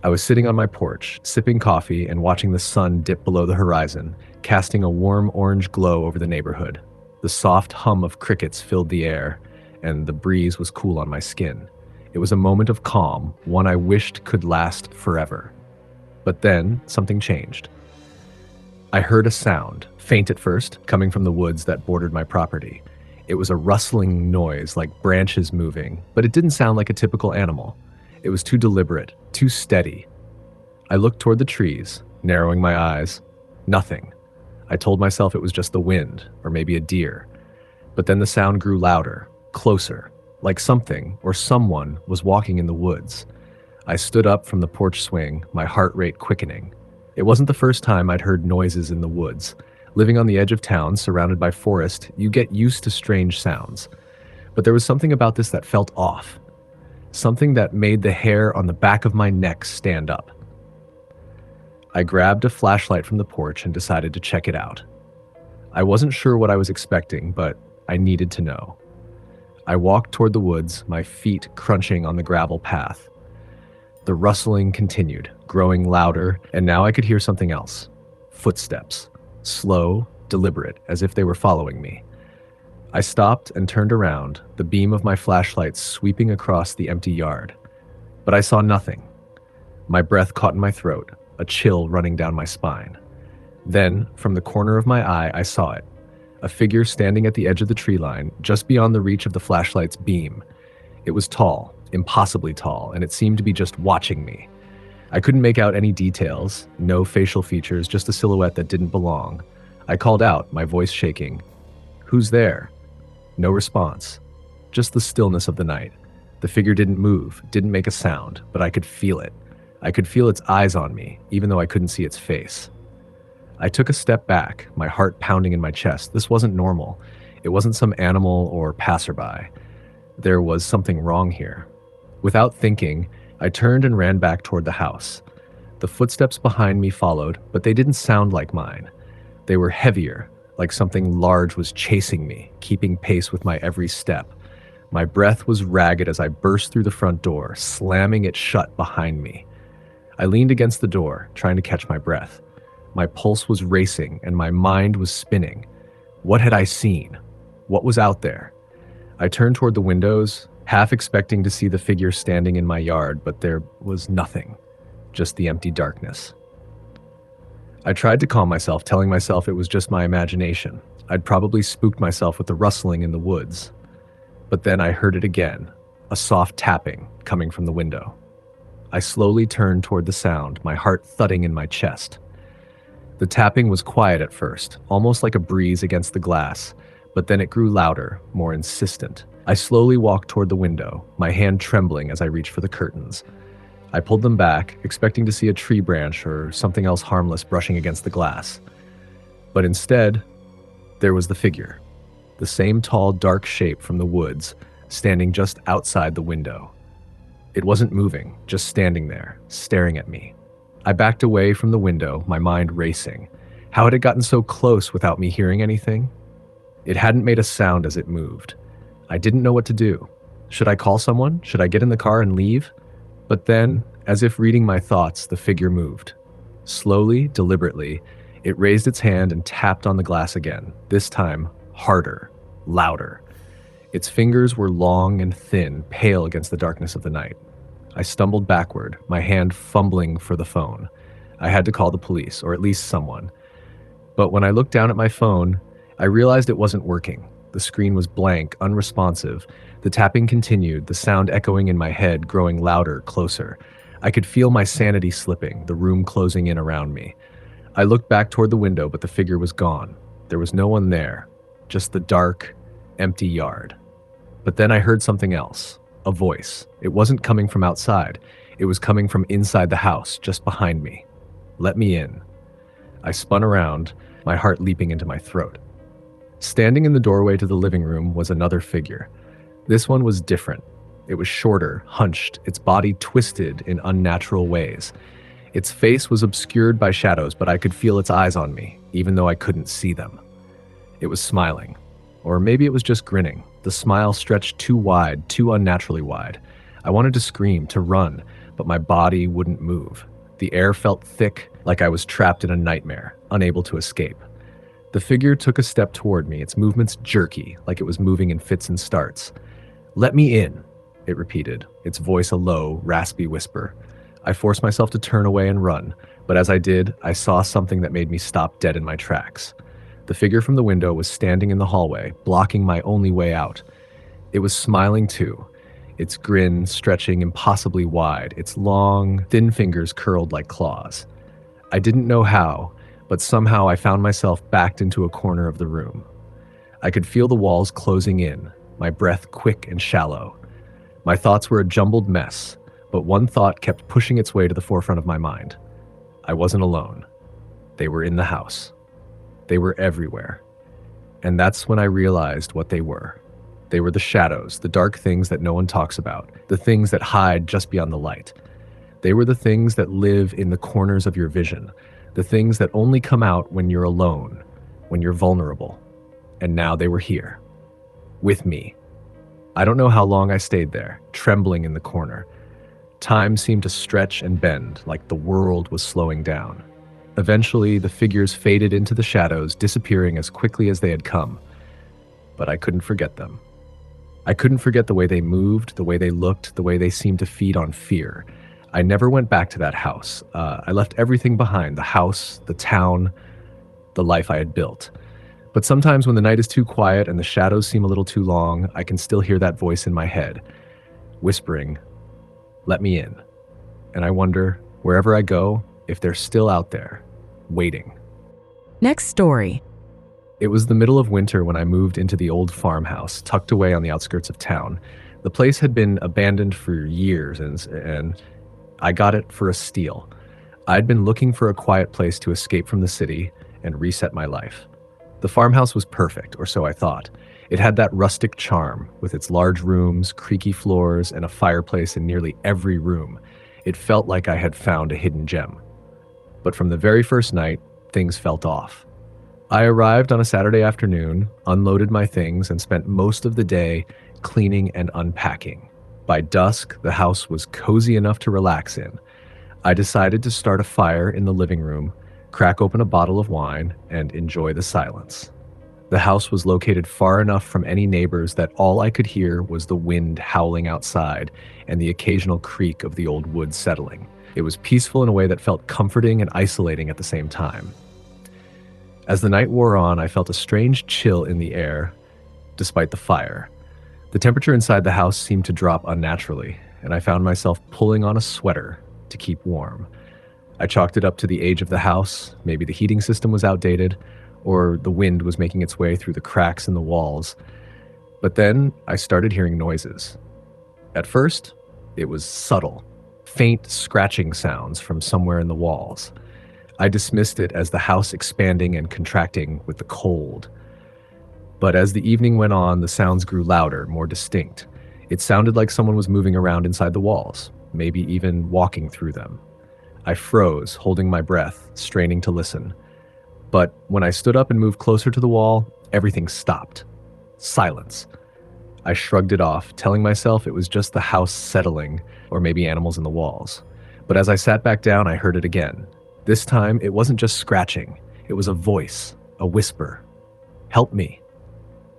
I was sitting on my porch, sipping coffee and watching the sun dip below the horizon, casting a warm orange glow over the neighborhood. The soft hum of crickets filled the air, and the breeze was cool on my skin. It was a moment of calm, one I wished could last forever. But then, something changed. I heard a sound, faint at first, coming from the woods that bordered my property. It was a rustling noise, like branches moving, but it didn't sound like a typical animal. It was too deliberate, too steady. I looked toward the trees, narrowing my eyes. Nothing. I told myself it was just the wind, or maybe a deer. But then the sound grew louder, closer, like something or someone was walking in the woods. I stood up from the porch swing, my heart rate quickening. It wasn't the first time I'd heard noises in the woods. Living on the edge of town, surrounded by forest, you get used to strange sounds. But there was something about this that felt off. Something that made the hair on the back of my neck stand up. I grabbed a flashlight from the porch and decided to check it out. I wasn't sure what I was expecting, but I needed to know. I walked toward the woods, my feet crunching on the gravel path. The rustling continued, growing louder, and now I could hear something else. Footsteps. Slow, deliberate, as if they were following me. I stopped and turned around, the beam of my flashlight sweeping across the empty yard. But I saw nothing. My breath caught in my throat, a chill running down my spine. Then, from the corner of my eye, I saw it. A figure standing at the edge of the tree line, just beyond the reach of the flashlight's beam. It was tall, impossibly tall, and it seemed to be just watching me. I couldn't make out any details, no facial features, just a silhouette that didn't belong. I called out, my voice shaking. "Who's there?" No response. Just the stillness of the night. The figure didn't move, didn't make a sound, but I could feel it. I could feel its eyes on me, even though I couldn't see its face. I took a step back, my heart pounding in my chest. This wasn't normal. It wasn't some animal or passerby. There was something wrong here. Without thinking, I turned and ran back toward the house. The footsteps behind me followed, but they didn't sound like mine. They were heavier, like something large was chasing me, keeping pace with my every step. My breath was ragged as I burst through the front door, slamming it shut behind me. I leaned against the door, trying to catch my breath. My pulse was racing and my mind was spinning. What had I seen? What was out there? I turned toward the windows, half expecting to see the figure standing in my yard, but there was nothing, just the empty darkness. I tried to calm myself, telling myself it was just my imagination. I'd probably spooked myself with the rustling in the woods. But then I heard it again, a soft tapping coming from the window. I slowly turned toward the sound, my heart thudding in my chest. The tapping was quiet at first, almost like a breeze against the glass, but then it grew louder, more insistent. I slowly walked toward the window, my hand trembling as I reached for the curtains. I pulled them back, expecting to see a tree branch or something else harmless brushing against the glass. But instead, there was the figure, the same tall, dark shape from the woods, standing just outside the window. It wasn't moving, just standing there, staring at me. I backed away from the window, my mind racing. How had it gotten so close without me hearing anything? It hadn't made a sound as it moved. I didn't know what to do. Should I call someone? Should I get in the car and leave? But then, as if reading my thoughts, the figure moved. Slowly, deliberately, it raised its hand and tapped on the glass again, this time harder, louder. Its fingers were long and thin, pale against the darkness of the night. I stumbled backward, my hand fumbling for the phone. I had to call the police, or at least someone. But when I looked down at my phone, I realized it wasn't working. The screen was blank, unresponsive. The tapping continued, the sound echoing in my head, growing louder, closer. I could feel my sanity slipping, the room closing in around me. I looked back toward the window, but the figure was gone. There was no one there, just the dark, empty yard. But then I heard something else, a voice. It wasn't coming from outside. It was coming from inside the house, just behind me. Let me in. I spun around, my heart leaping into my throat. Standing in the doorway to the living room was another figure. This one was different. It was shorter, hunched, its body twisted in unnatural ways. Its face was obscured by shadows, but I could feel its eyes on me, even though I couldn't see them. It was smiling. Or maybe it was just grinning. The smile stretched too wide, too unnaturally wide. I wanted to scream, to run, but my body wouldn't move. The air felt thick, like I was trapped in a nightmare, unable to escape. The figure took a step toward me, its movements jerky, like it was moving in fits and starts. "Let me in," it repeated, its voice a low, raspy whisper. I forced myself to turn away and run, but as I did, I saw something that made me stop dead in my tracks. The figure from the window was standing in the hallway, blocking my only way out. It was smiling too, its grin stretching impossibly wide, its long, thin fingers curled like claws. I didn't know how, but somehow I found myself backed into a corner of the room. I could feel the walls closing in, my breath quick and shallow. My thoughts were a jumbled mess, but one thought kept pushing its way to the forefront of my mind. I wasn't alone. They were in the house. They were everywhere. And that's when I realized what they were. They were the shadows, the dark things that no one talks about, the things that hide just beyond the light. They were the things that live in the corners of your vision, the things that only come out when you're alone, when you're vulnerable. And now they were here, with me. I don't know how long I stayed there, trembling in the corner. Time seemed to stretch and bend, like the world was slowing down. Eventually, the figures faded into the shadows, disappearing as quickly as they had come. But I couldn't forget them. I couldn't forget the way they moved, the way they looked, the way they seemed to feed on fear. I never went back to that house. I left everything behind, the house, the town, the life I had built. But sometimes when the night is too quiet and the shadows seem a little too long, I can still hear that voice in my head, whispering, "Let me in." And I wonder, wherever I go, if they're still out there, waiting. Next story. It was the middle of winter when I moved into the old farmhouse, tucked away on the outskirts of town. The place had been abandoned for years, and I got it for a steal. I'd been looking for a quiet place to escape from the city and reset my life. The farmhouse was perfect, or so I thought. It had that rustic charm, with its large rooms, creaky floors, and a fireplace in nearly every room. It felt like I had found a hidden gem. But from the very first night, things felt off. I arrived on a Saturday afternoon, unloaded my things, and spent most of the day cleaning and unpacking. By dusk, the house was cozy enough to relax in. I decided to start a fire in the living room, crack open a bottle of wine, and enjoy the silence. The house was located far enough from any neighbors that all I could hear was the wind howling outside and the occasional creak of the old wood settling. It was peaceful in a way that felt comforting and isolating at the same time. As the night wore on, I felt a strange chill in the air, despite the fire. The temperature inside the house seemed to drop unnaturally, and I found myself pulling on a sweater to keep warm. I chalked it up to the age of the house. Maybe the heating system was outdated, or the wind was making its way through the cracks in the walls. But then I started hearing noises. At first, it was subtle, faint scratching sounds from somewhere in the walls. I dismissed it as the house expanding and contracting with the cold. But as the evening went on, the sounds grew louder, more distinct. It sounded like someone was moving around inside the walls, maybe even walking through them. I froze, holding my breath, straining to listen. But when I stood up and moved closer to the wall, everything stopped. Silence. I shrugged it off, telling myself it was just the house settling, or maybe animals in the walls. But as I sat back down, I heard it again. This time, it wasn't just scratching. It was a voice, a whisper. "Help me."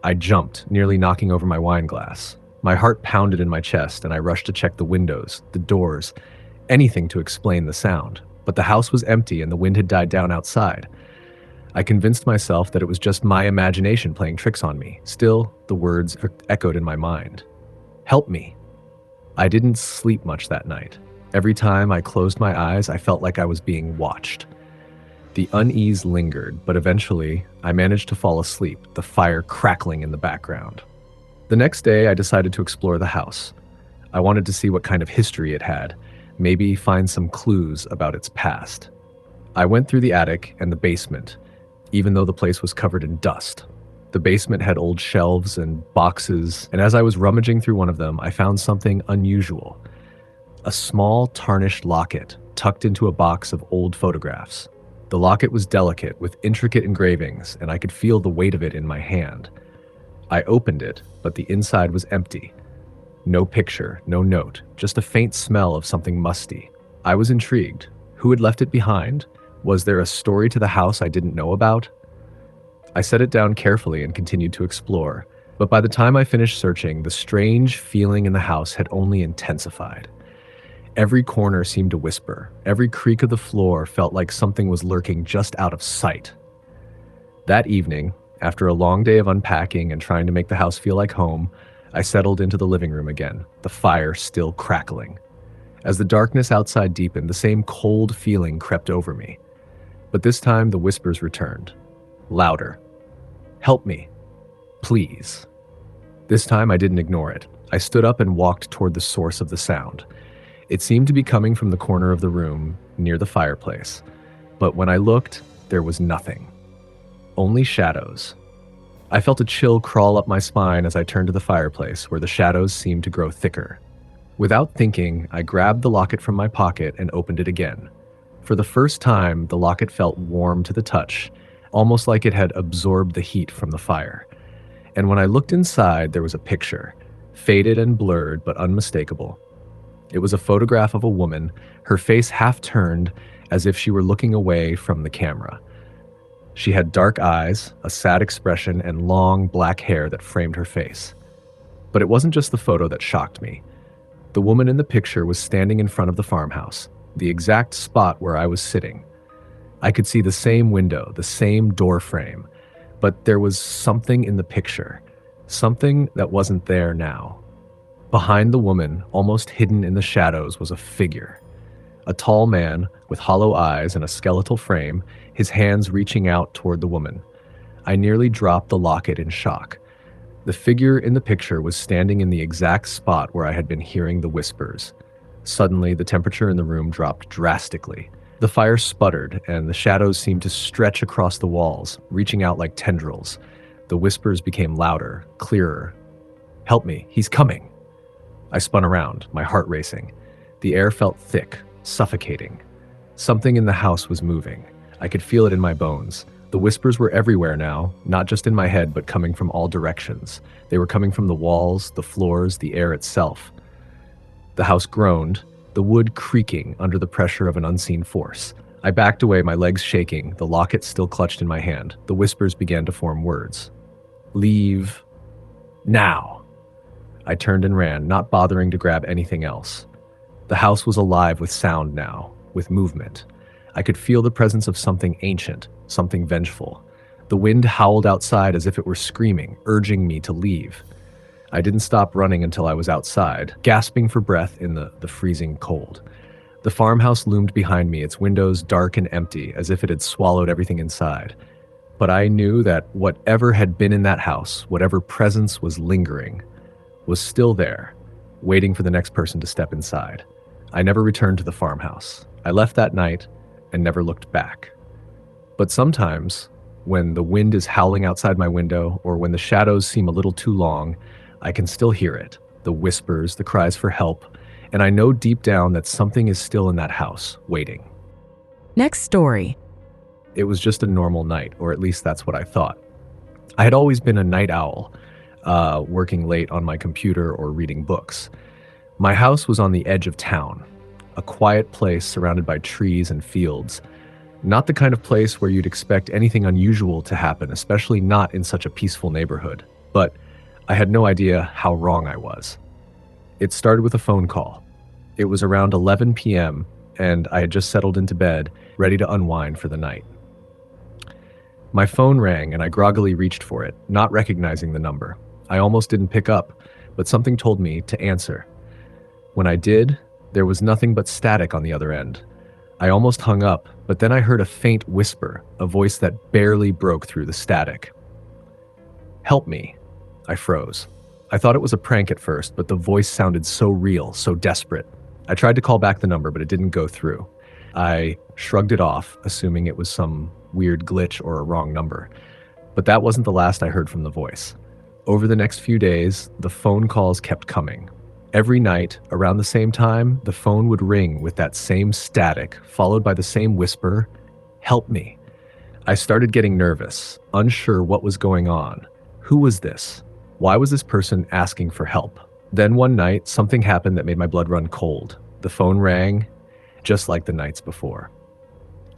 I jumped, nearly knocking over my wine glass. My heart pounded in my chest, and I rushed to check the windows, the doors, anything to explain the sound. But the house was empty and the wind had died down outside. I convinced myself that it was just my imagination playing tricks on me. Still, the words echoed in my mind. "Help me." I didn't sleep much that night. Every time I closed my eyes, I felt like I was being watched. The unease lingered, but eventually, I managed to fall asleep, the fire crackling in the background. The next day, I decided to explore the house. I wanted to see what kind of history it had, maybe find some clues about its past. I went through the attic and the basement, even though the place was covered in dust. The basement had old shelves and boxes, and as I was rummaging through one of them, I found something unusual. A small, tarnished locket tucked into a box of old photographs. The locket was delicate, with intricate engravings, and I could feel the weight of it in my hand. I opened it, but the inside was empty. No picture, no note, just a faint smell of something musty. I was intrigued. Who had left it behind? Was there a story to the house I didn't know about? I set it down carefully and continued to explore, but by the time I finished searching, the strange feeling in the house had only intensified. Every corner seemed to whisper. Every creak of the floor felt like something was lurking just out of sight. That evening, after a long day of unpacking and trying to make the house feel like home, I settled into the living room again, the fire still crackling. As the darkness outside deepened, the same cold feeling crept over me. But this time, the whispers returned. Louder. Help me. Please. This time, I didn't ignore it. I stood up and walked toward the source of the sound. It seemed to be coming from the corner of the room near the fireplace. But when I looked, there was nothing. Only shadows. I felt a chill crawl up my spine as I turned to the fireplace, where the shadows seemed to grow thicker. Without thinking, I grabbed the locket from my pocket and opened it again. For the first time, the locket felt warm to the touch, almost like it had absorbed the heat from the fire. And when I looked inside, there was a picture, faded and blurred but unmistakable. It was a photograph of a woman, her face half turned as if she were looking away from the camera. She had dark eyes, a sad expression, and long black hair that framed her face. But it wasn't just the photo that shocked me. The woman in the picture was standing in front of the farmhouse, the exact spot where I was sitting. I could see the same window, the same door frame, but there was something in the picture, something that wasn't there now. Behind the woman, almost hidden in the shadows, was a figure. A tall man with hollow eyes and a skeletal frame, his hands reaching out toward the woman. I nearly dropped the locket in shock. The figure in the picture was standing in the exact spot where I had been hearing the whispers. Suddenly, the temperature in the room dropped drastically. The fire sputtered, and the shadows seemed to stretch across the walls, reaching out like tendrils. The whispers became louder, clearer. "Help me, he's coming!" I spun around, my heart racing. The air felt thick, suffocating. Something in the house was moving. I could feel it in my bones. The whispers were everywhere now, not just in my head, but coming from all directions. They were coming from the walls, the floors, the air itself. The house groaned, the wood creaking under the pressure of an unseen force. I backed away, my legs shaking, the locket still clutched in my hand. The whispers began to form words. "Leave. Now." I turned and ran, not bothering to grab anything else. The house was alive with sound now, with movement. I could feel the presence of something ancient, something vengeful. The wind howled outside as if it were screaming, urging me to leave. I didn't stop running until I was outside, gasping for breath in the freezing cold. The farmhouse loomed behind me, its windows dark and empty, as if it had swallowed everything inside. But I knew that whatever had been in that house, whatever presence was lingering, was still there, waiting for the next person to step inside. I never returned to the farmhouse. I left that night and never looked back. But sometimes, when the wind is howling outside my window, or when the shadows seem a little too long, I can still hear it, the whispers, the cries for help, and I know deep down that something is still in that house, waiting. Next story. It was just a normal night, or at least that's what I thought. I had always been a night owl, working late on my computer or reading books. My house was on the edge of town, a quiet place surrounded by trees and fields. Not the kind of place where you'd expect anything unusual to happen, especially not in such a peaceful neighborhood. But I had no idea how wrong I was. It started with a phone call. It was around 11 p.m., and I had just settled into bed, ready to unwind for the night. My phone rang, and I groggily reached for it, not recognizing the number. I almost didn't pick up, but something told me to answer. When I did, there was nothing but static on the other end. I almost hung up, but then I heard a faint whisper, a voice that barely broke through the static. "Help me." I froze. I thought it was a prank at first, but the voice sounded so real, so desperate. I tried to call back the number, but it didn't go through. I shrugged it off, assuming it was some weird glitch or a wrong number. But that wasn't the last I heard from the voice. Over the next few days, the phone calls kept coming. Every night, around the same time, the phone would ring with that same static, followed by the same whisper, "Help me." I started getting nervous, unsure what was going on. Who was this? Why was this person asking for help? Then one night, something happened that made my blood run cold. The phone rang, just like the nights before.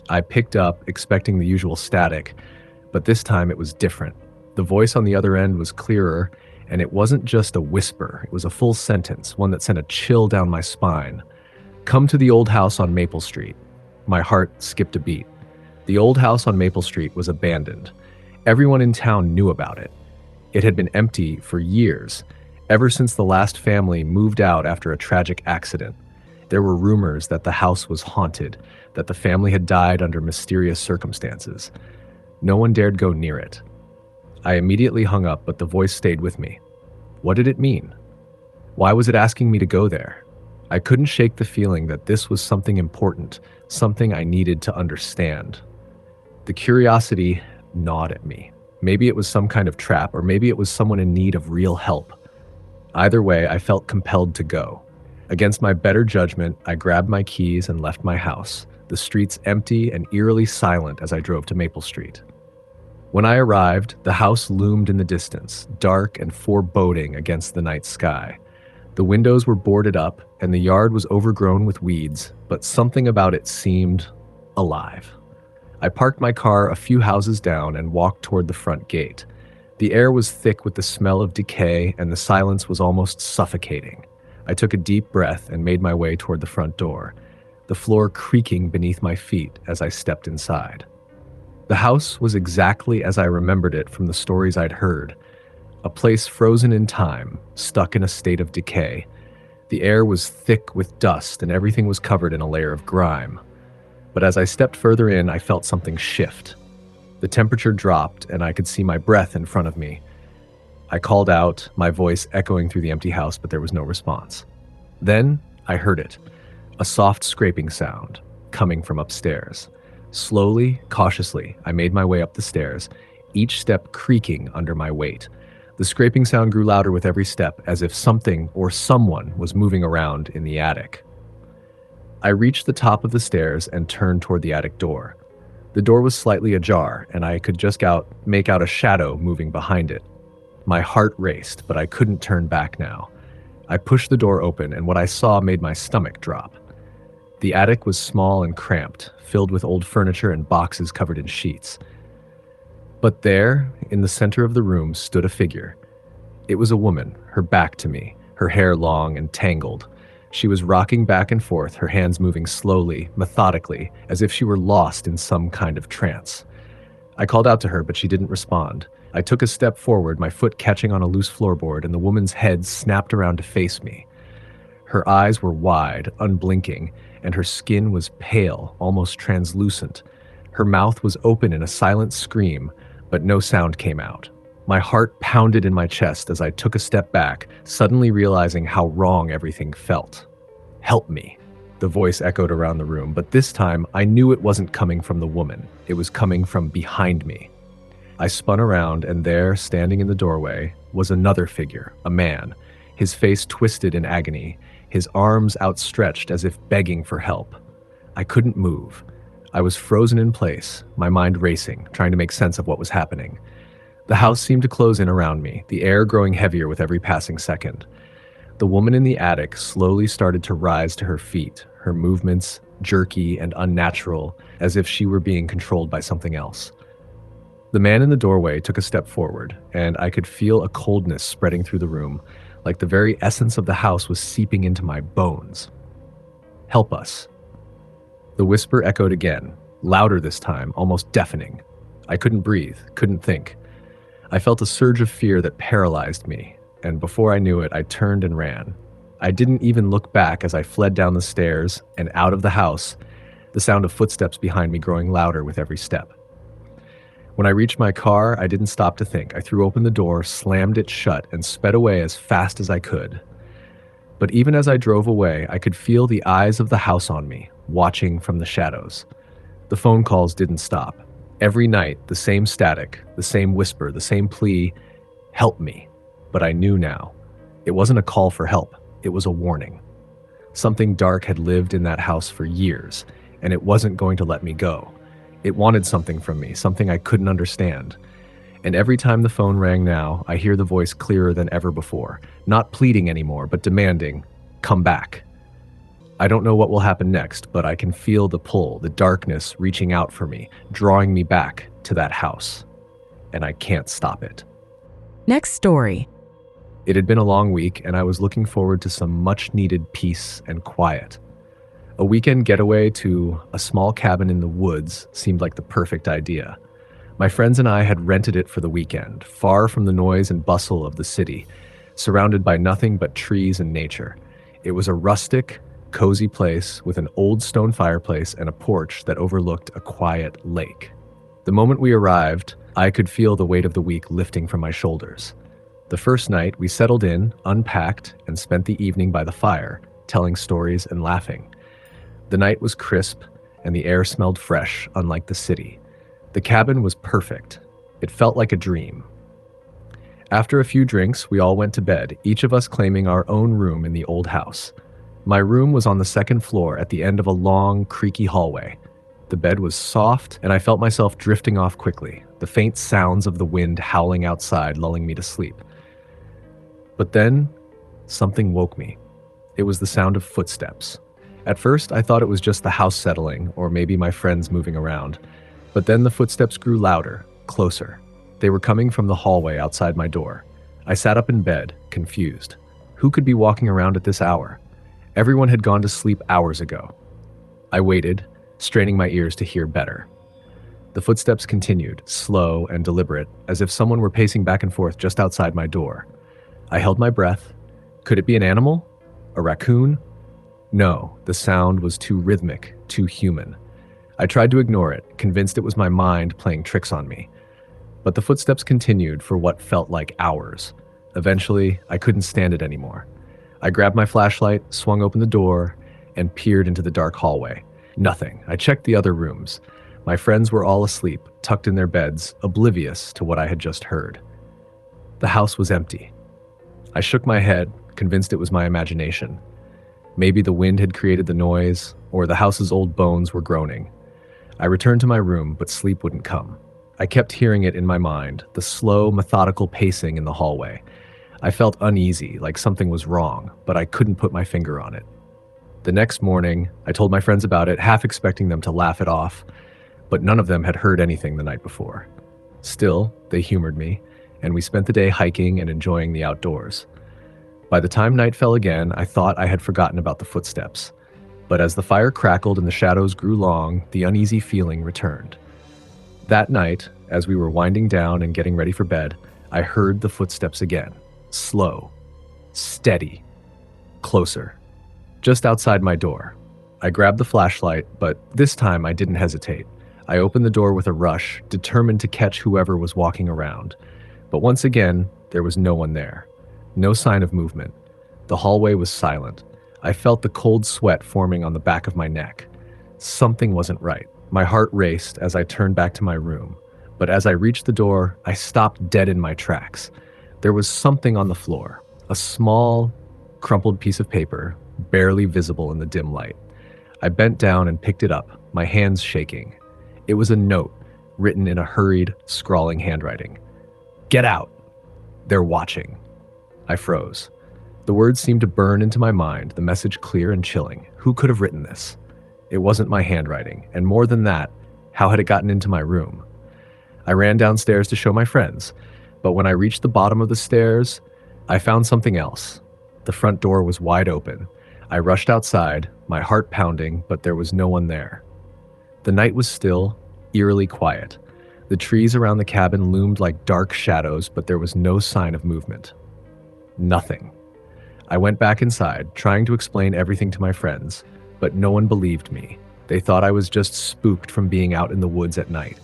I picked up, expecting the usual static, but this time it was different. The voice on the other end was clearer, and it wasn't just a whisper. It was a full sentence, one that sent a chill down my spine. "Come to the old house on Maple Street." My heart skipped a beat. The old house on Maple Street was abandoned. Everyone in town knew about it. It had been empty for years, ever since the last family moved out after a tragic accident. There were rumors that the house was haunted, that the family had died under mysterious circumstances. No one dared go near it. I immediately hung up, but the voice stayed with me. What did it mean? Why was it asking me to go there? I couldn't shake the feeling that this was something important, something I needed to understand. The curiosity gnawed at me. Maybe it was some kind of trap, or maybe it was someone in need of real help. Either way, I felt compelled to go. Against my better judgment, I grabbed my keys and left my house, the streets empty and eerily silent as I drove to Maple Street. When I arrived, the house loomed in the distance, dark and foreboding against the night sky. The windows were boarded up, and the yard was overgrown with weeds, but something about it seemed alive. I parked my car a few houses down and walked toward the front gate. The air was thick with the smell of decay, and the silence was almost suffocating. I took a deep breath and made my way toward the front door, the floor creaking beneath my feet as I stepped inside. The house was exactly as I remembered it from the stories I'd heard, a place frozen in time, stuck in a state of decay. The air was thick with dust and everything was covered in a layer of grime. But as I stepped further in, I felt something shift. The temperature dropped and I could see my breath in front of me. I called out, my voice echoing through the empty house, but there was no response. Then I heard it, a soft scraping sound coming from upstairs. Slowly, cautiously, I made my way up the stairs, each step creaking under my weight. The scraping sound grew louder with every step, as if something or someone was moving around in the attic. I reached the top of the stairs and turned toward the attic door. The door was slightly ajar, and I could just make out a shadow moving behind it. My heart raced, but I couldn't turn back now. I pushed the door open, and what I saw made my stomach drop. The attic was small and cramped, filled with old furniture and boxes covered in sheets. But there, in the center of the room, stood a figure. It was a woman, her back to me, her hair long and tangled. She was rocking back and forth, her hands moving slowly, methodically, as if she were lost in some kind of trance. I called out to her, but she didn't respond. I took a step forward, my foot catching on a loose floorboard, and the woman's head snapped around to face me. Her eyes were wide, unblinking, and her skin was pale, almost translucent. Her mouth was open in a silent scream, but no sound came out. My heart pounded in my chest as I took a step back, suddenly realizing how wrong everything felt. "Help me," the voice echoed around the room, but this time I knew it wasn't coming from the woman. It was coming from behind me. I spun around, and there, standing in the doorway, was another figure, a man, his face twisted in agony, his arms outstretched as if begging for help. I couldn't move. I was frozen in place, my mind racing, trying to make sense of what was happening. The house seemed to close in around me, the air growing heavier with every passing second. The woman in the attic slowly started to rise to her feet, her movements jerky and unnatural, as if she were being controlled by something else. The man in the doorway took a step forward, and I could feel a coldness spreading through the room, like the very essence of the house was seeping into my bones. "Help us." The whisper echoed again, louder this time, almost deafening. I couldn't breathe, couldn't think. I felt a surge of fear that paralyzed me, and before I knew it, I turned and ran. I didn't even look back as I fled down the stairs and out of the house, the sound of footsteps behind me growing louder with every step. When I reached my car, I didn't stop to think. I threw open the door, slammed it shut, and sped away as fast as I could. But even as I drove away, I could feel the eyes of the house on me, watching from the shadows. The phone calls didn't stop. Every night, the same static, the same whisper, the same plea, help me. But I knew now. It wasn't a call for help. It was a warning. Something dark had lived in that house for years, and it wasn't going to let me go. It wanted something from me, something I couldn't understand. And every time the phone rang now, I hear the voice clearer than ever before, not pleading anymore, but demanding, come back. I don't know what will happen next, but I can feel the pull, the darkness reaching out for me, drawing me back to that house. And I can't stop it. Next story. It had been a long week, and I was looking forward to some much-needed peace and quiet. A weekend getaway to a small cabin in the woods seemed like the perfect idea. My friends and I had rented it for the weekend, far from the noise and bustle of the city, surrounded by nothing but trees and nature. It was a rustic, cozy place with an old stone fireplace and a porch that overlooked a quiet lake. The moment we arrived, I could feel the weight of the week lifting from my shoulders. The first night, we settled in, unpacked, and spent the evening by the fire, telling stories and laughing. The night was crisp, and the air smelled fresh, unlike the city. The cabin was perfect. It felt like a dream. After a few drinks, we all went to bed, each of us claiming our own room in the old house. My room was on the second floor at the end of a long, creaky hallway. The bed was soft, and I felt myself drifting off quickly, the faint sounds of the wind howling outside lulling me to sleep. But then, something woke me. It was the sound of footsteps. At first, I thought it was just the house settling, or maybe my friends moving around. But then the footsteps grew louder, closer. They were coming from the hallway outside my door. I sat up in bed, confused. Who could be walking around at this hour? Everyone had gone to sleep hours ago. I waited, straining my ears to hear better. The footsteps continued, slow and deliberate, as if someone were pacing back and forth just outside my door. I held my breath. Could it be an animal? A raccoon? No, the sound was too rhythmic, too human. I tried to ignore it, convinced it was my mind playing tricks on me. But the footsteps continued for what felt like hours. Eventually, I couldn't stand it anymore. I grabbed my flashlight, swung open the door, and peered into the dark hallway. Nothing. I checked the other rooms. My friends were all asleep, tucked in their beds, oblivious to what I had just heard. The house was empty. I shook my head, convinced it was my imagination. Maybe the wind had created the noise, or the house's old bones were groaning. I returned to my room, but sleep wouldn't come. I kept hearing it in my mind, the slow, methodical pacing in the hallway. I felt uneasy, like something was wrong, but I couldn't put my finger on it. The next morning, I told my friends about it, half expecting them to laugh it off, but none of them had heard anything the night before. Still, they humored me, and we spent the day hiking and enjoying the outdoors. By the time night fell again, I thought I had forgotten about the footsteps. But as the fire crackled and the shadows grew long, the uneasy feeling returned. That night, as we were winding down and getting ready for bed, I heard the footsteps again. Slow, steady, closer. Just outside my door. I grabbed the flashlight, but this time I didn't hesitate. I opened the door with a rush, determined to catch whoever was walking around. But once again, there was no one there. No sign of movement. The hallway was silent. I felt the cold sweat forming on the back of my neck. Something wasn't right. My heart raced as I turned back to my room. But as I reached the door, I stopped dead in my tracks. There was something on the floor. A small, crumpled piece of paper, barely visible in the dim light. I bent down and picked it up, my hands shaking. It was a note, written in a hurried, scrawling handwriting. "Get out. They're watching." I froze. The words seemed to burn into my mind, the message clear and chilling. Who could have written this? It wasn't my handwriting, and more than that, how had it gotten into my room? I ran downstairs to show my friends, but when I reached the bottom of the stairs, I found something else. The front door was wide open. I rushed outside, my heart pounding, but there was no one there. The night was still, eerily quiet. The trees around the cabin loomed like dark shadows, but there was no sign of movement. Nothing. I went back inside, trying to explain everything to my friends, but no one believed me. They thought I was just spooked from being out in the woods at night.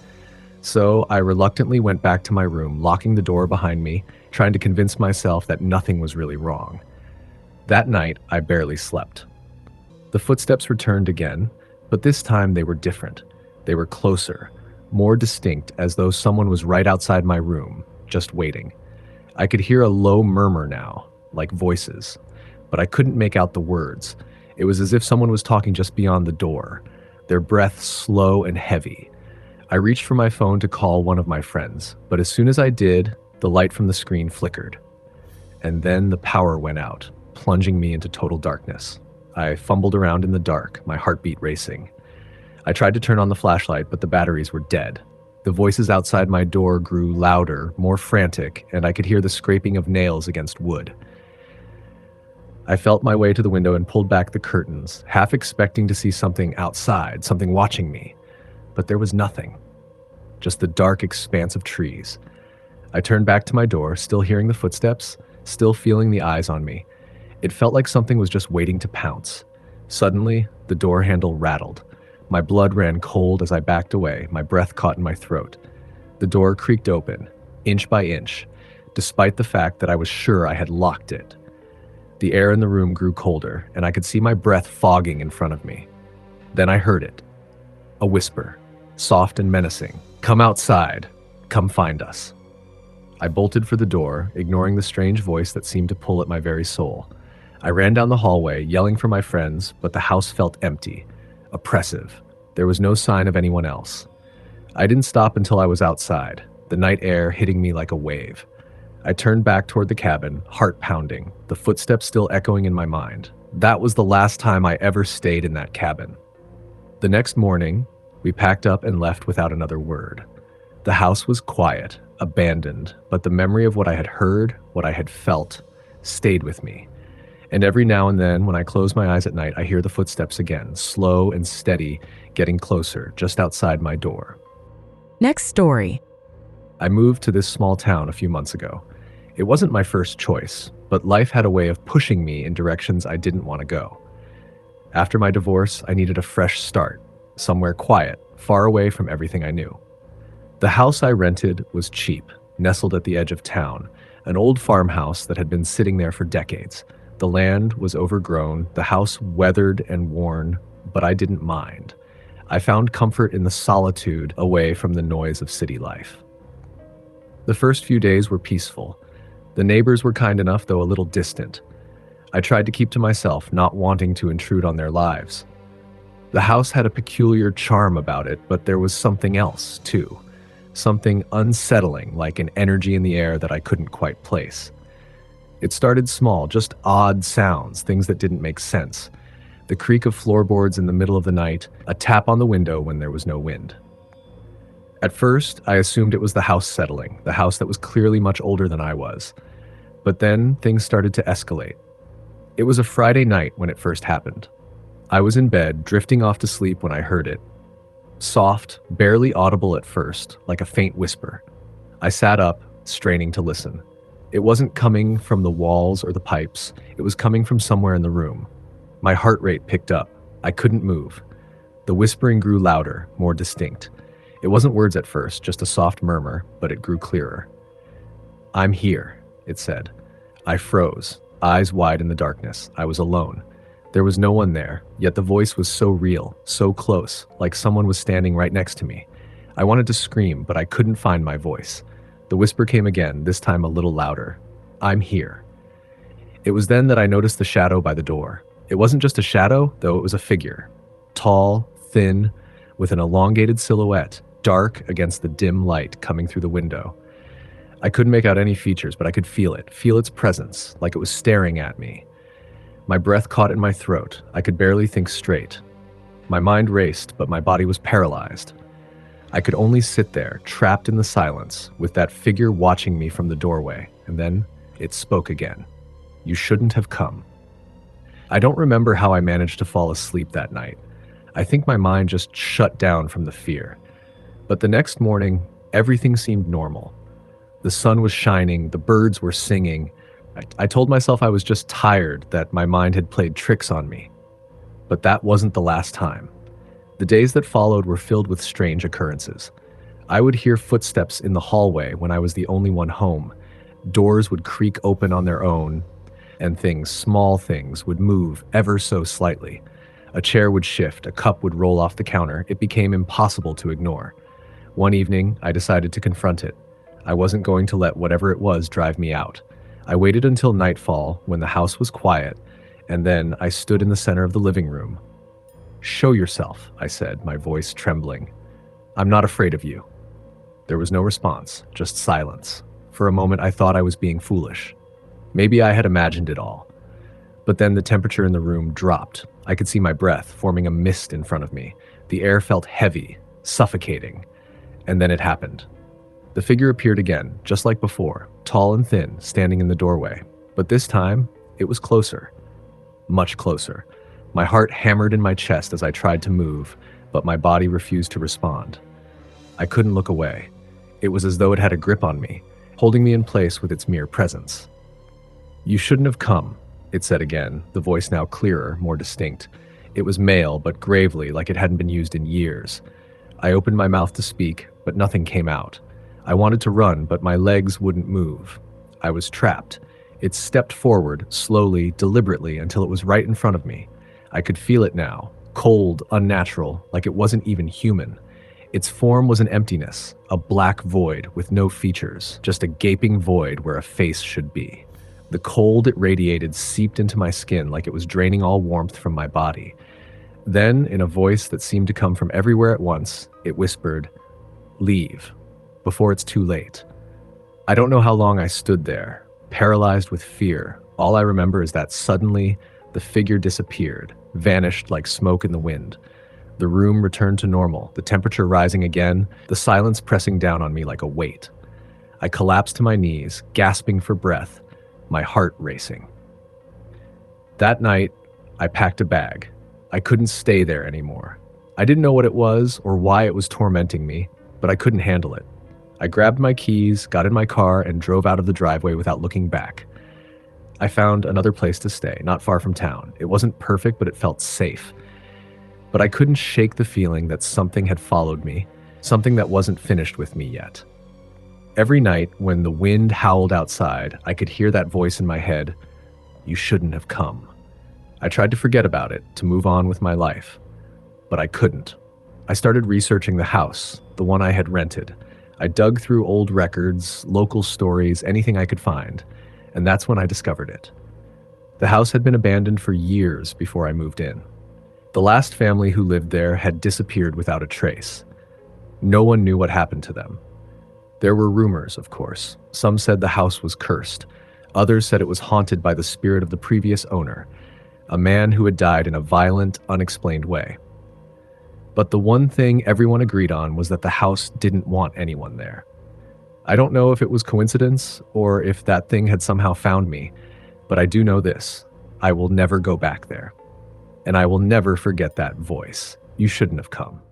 So I reluctantly went back to my room, locking the door behind me, trying to convince myself that nothing was really wrong. That night, I barely slept. The footsteps returned again, but this time they were different. They were closer, more distinct, as though someone was right outside my room, just waiting. I could hear a low murmur now, like voices, but I couldn't make out the words. It was as if someone was talking just beyond the door, their breath slow and heavy. I reached for my phone to call one of my friends, but as soon as I did, the light from the screen flickered. And then the power went out, plunging me into total darkness. I fumbled around in the dark, my heartbeat racing. I tried to turn on the flashlight, but the batteries were dead. The voices outside my door grew louder, more frantic, and I could hear the scraping of nails against wood. I felt my way to the window and pulled back the curtains, half expecting to see something outside, something watching me. But there was nothing. Just the dark expanse of trees. I turned back to my door, still hearing the footsteps, still feeling the eyes on me. It felt like something was just waiting to pounce. Suddenly, the door handle rattled. My blood ran cold as I backed away, my breath caught in my throat. The door creaked open, inch by inch, despite the fact that I was sure I had locked it. The air in the room grew colder, and I could see my breath fogging in front of me. Then I heard it. A whisper, soft and menacing. "Come outside. Come find us." I bolted for the door, ignoring the strange voice that seemed to pull at my very soul. I ran down the hallway, yelling for my friends, but the house felt empty, oppressive. There was no sign of anyone else. I didn't stop until I was outside, the night air hitting me like a wave. I turned back toward the cabin, heart pounding, the footsteps still echoing in my mind. That was the last time I ever stayed in that cabin. The next morning, we packed up and left without another word. The house was quiet, abandoned, but the memory of what I had heard, what I had felt, stayed with me. And every now and then, when I close my eyes at night, I hear the footsteps again, slow and steady, getting closer, just outside my door. Next story. I moved to this small town a few months ago. It wasn't my first choice, but life had a way of pushing me in directions I didn't want to go. After my divorce, I needed a fresh start, somewhere quiet, far away from everything I knew. The house I rented was cheap, nestled at the edge of town, an old farmhouse that had been sitting there for decades. The land was overgrown, the house weathered and worn, but I didn't mind. I found comfort in the solitude away from the noise of city life. The first few days were peaceful. The neighbors were kind enough, though a little distant. I tried to keep to myself, not wanting to intrude on their lives. The house had a peculiar charm about it, but there was something else, too. Something unsettling, like an energy in the air that I couldn't quite place. It started small, just odd sounds, things that didn't make sense. The creak of floorboards in the middle of the night, a tap on the window when there was no wind. At first, I assumed it was the house settling, the house that was clearly much older than I was. But then things started to escalate. It was a Friday night when it first happened. I was in bed, drifting off to sleep when I heard it. Soft, barely audible at first, like a faint whisper. I sat up, straining to listen. It wasn't coming from the walls or the pipes. It was coming from somewhere in the room. My heart rate picked up. I couldn't move. The whispering grew louder, more distinct. It wasn't words at first, just a soft murmur, but it grew clearer. "I'm here," it said. I froze, eyes wide in the darkness. I was alone. There was no one there, yet the voice was so real, so close, like someone was standing right next to me. I wanted to scream, but I couldn't find my voice. The whisper came again, this time a little louder. "I'm here." It was then that I noticed the shadow by the door. It wasn't just a shadow, though it was a figure. Tall, thin, with an elongated silhouette, dark against the dim light coming through the window. I couldn't make out any features, but I could feel its presence, like it was staring at me. My breath caught in my throat. I could barely think straight. My mind raced, but my body was paralyzed. I could only sit there, trapped in the silence, with that figure watching me from the doorway, and then it spoke again. "You shouldn't have come." I don't remember how I managed to fall asleep that night. I think my mind just shut down from the fear. But the next morning, everything seemed normal. The sun was shining, the birds were singing. I told myself I was just tired, that my mind had played tricks on me. But that wasn't the last time. The days that followed were filled with strange occurrences. I would hear footsteps in the hallway when I was the only one home. Doors would creak open on their own, and things, small things, would move ever so slightly. A chair would shift, a cup would roll off the counter. It became impossible to ignore. One evening, I decided to confront it. I wasn't going to let whatever it was drive me out. I waited until nightfall, when the house was quiet, and then I stood in the center of the living room. "Show yourself," I said, my voice trembling. "I'm not afraid of you." There was no response, just silence. For a moment, I thought I was being foolish. Maybe I had imagined it all. But then the temperature in the room dropped. I could see my breath forming a mist in front of me. The air felt heavy, suffocating. And then it happened. The figure appeared again, just like before, tall and thin, standing in the doorway. But this time, it was closer. Much closer. My heart hammered in my chest as I tried to move, but my body refused to respond. I couldn't look away. It was as though it had a grip on me, holding me in place with its mere presence. "You shouldn't have come," it said again, the voice now clearer, more distinct. It was male, but gravely, like it hadn't been used in years. I opened my mouth to speak, but nothing came out. I wanted to run, but my legs wouldn't move. I was trapped. It stepped forward, slowly, deliberately, until it was right in front of me. I could feel it now, cold, unnatural, like it wasn't even human. Its form was an emptiness, a black void with no features, just a gaping void where a face should be. The cold it radiated seeped into my skin like it was draining all warmth from my body. Then, in a voice that seemed to come from everywhere at once, it whispered, "Leave, before it's too late." I don't know how long I stood there, paralyzed with fear. All I remember is that suddenly, the figure disappeared, vanished like smoke in the wind. The room returned to normal, the temperature rising again, the silence pressing down on me like a weight. I collapsed to my knees, gasping for breath, my heart racing. That night, I packed a bag. I couldn't stay there anymore. I didn't know what it was or why it was tormenting me, but I couldn't handle it. I grabbed my keys, got in my car, and drove out of the driveway without looking back. I found another place to stay, not far from town. It wasn't perfect, but it felt safe. But I couldn't shake the feeling that something had followed me, something that wasn't finished with me yet. Every night, when the wind howled outside, I could hear that voice in my head, "You shouldn't have come." I tried to forget about it, to move on with my life. But I couldn't. I started researching the house, the one I had rented. I dug through old records, local stories, anything I could find, and that's when I discovered it. The house had been abandoned for years before I moved in. The last family who lived there had disappeared without a trace. No one knew what happened to them. There were rumors, of course. Some said the house was cursed. Others said it was haunted by the spirit of the previous owner, a man who had died in a violent, unexplained way. But the one thing everyone agreed on was that the house didn't want anyone there. I don't know if it was coincidence or if that thing had somehow found me, but I do know this: I will never go back there. And I will never forget that voice. You shouldn't have come.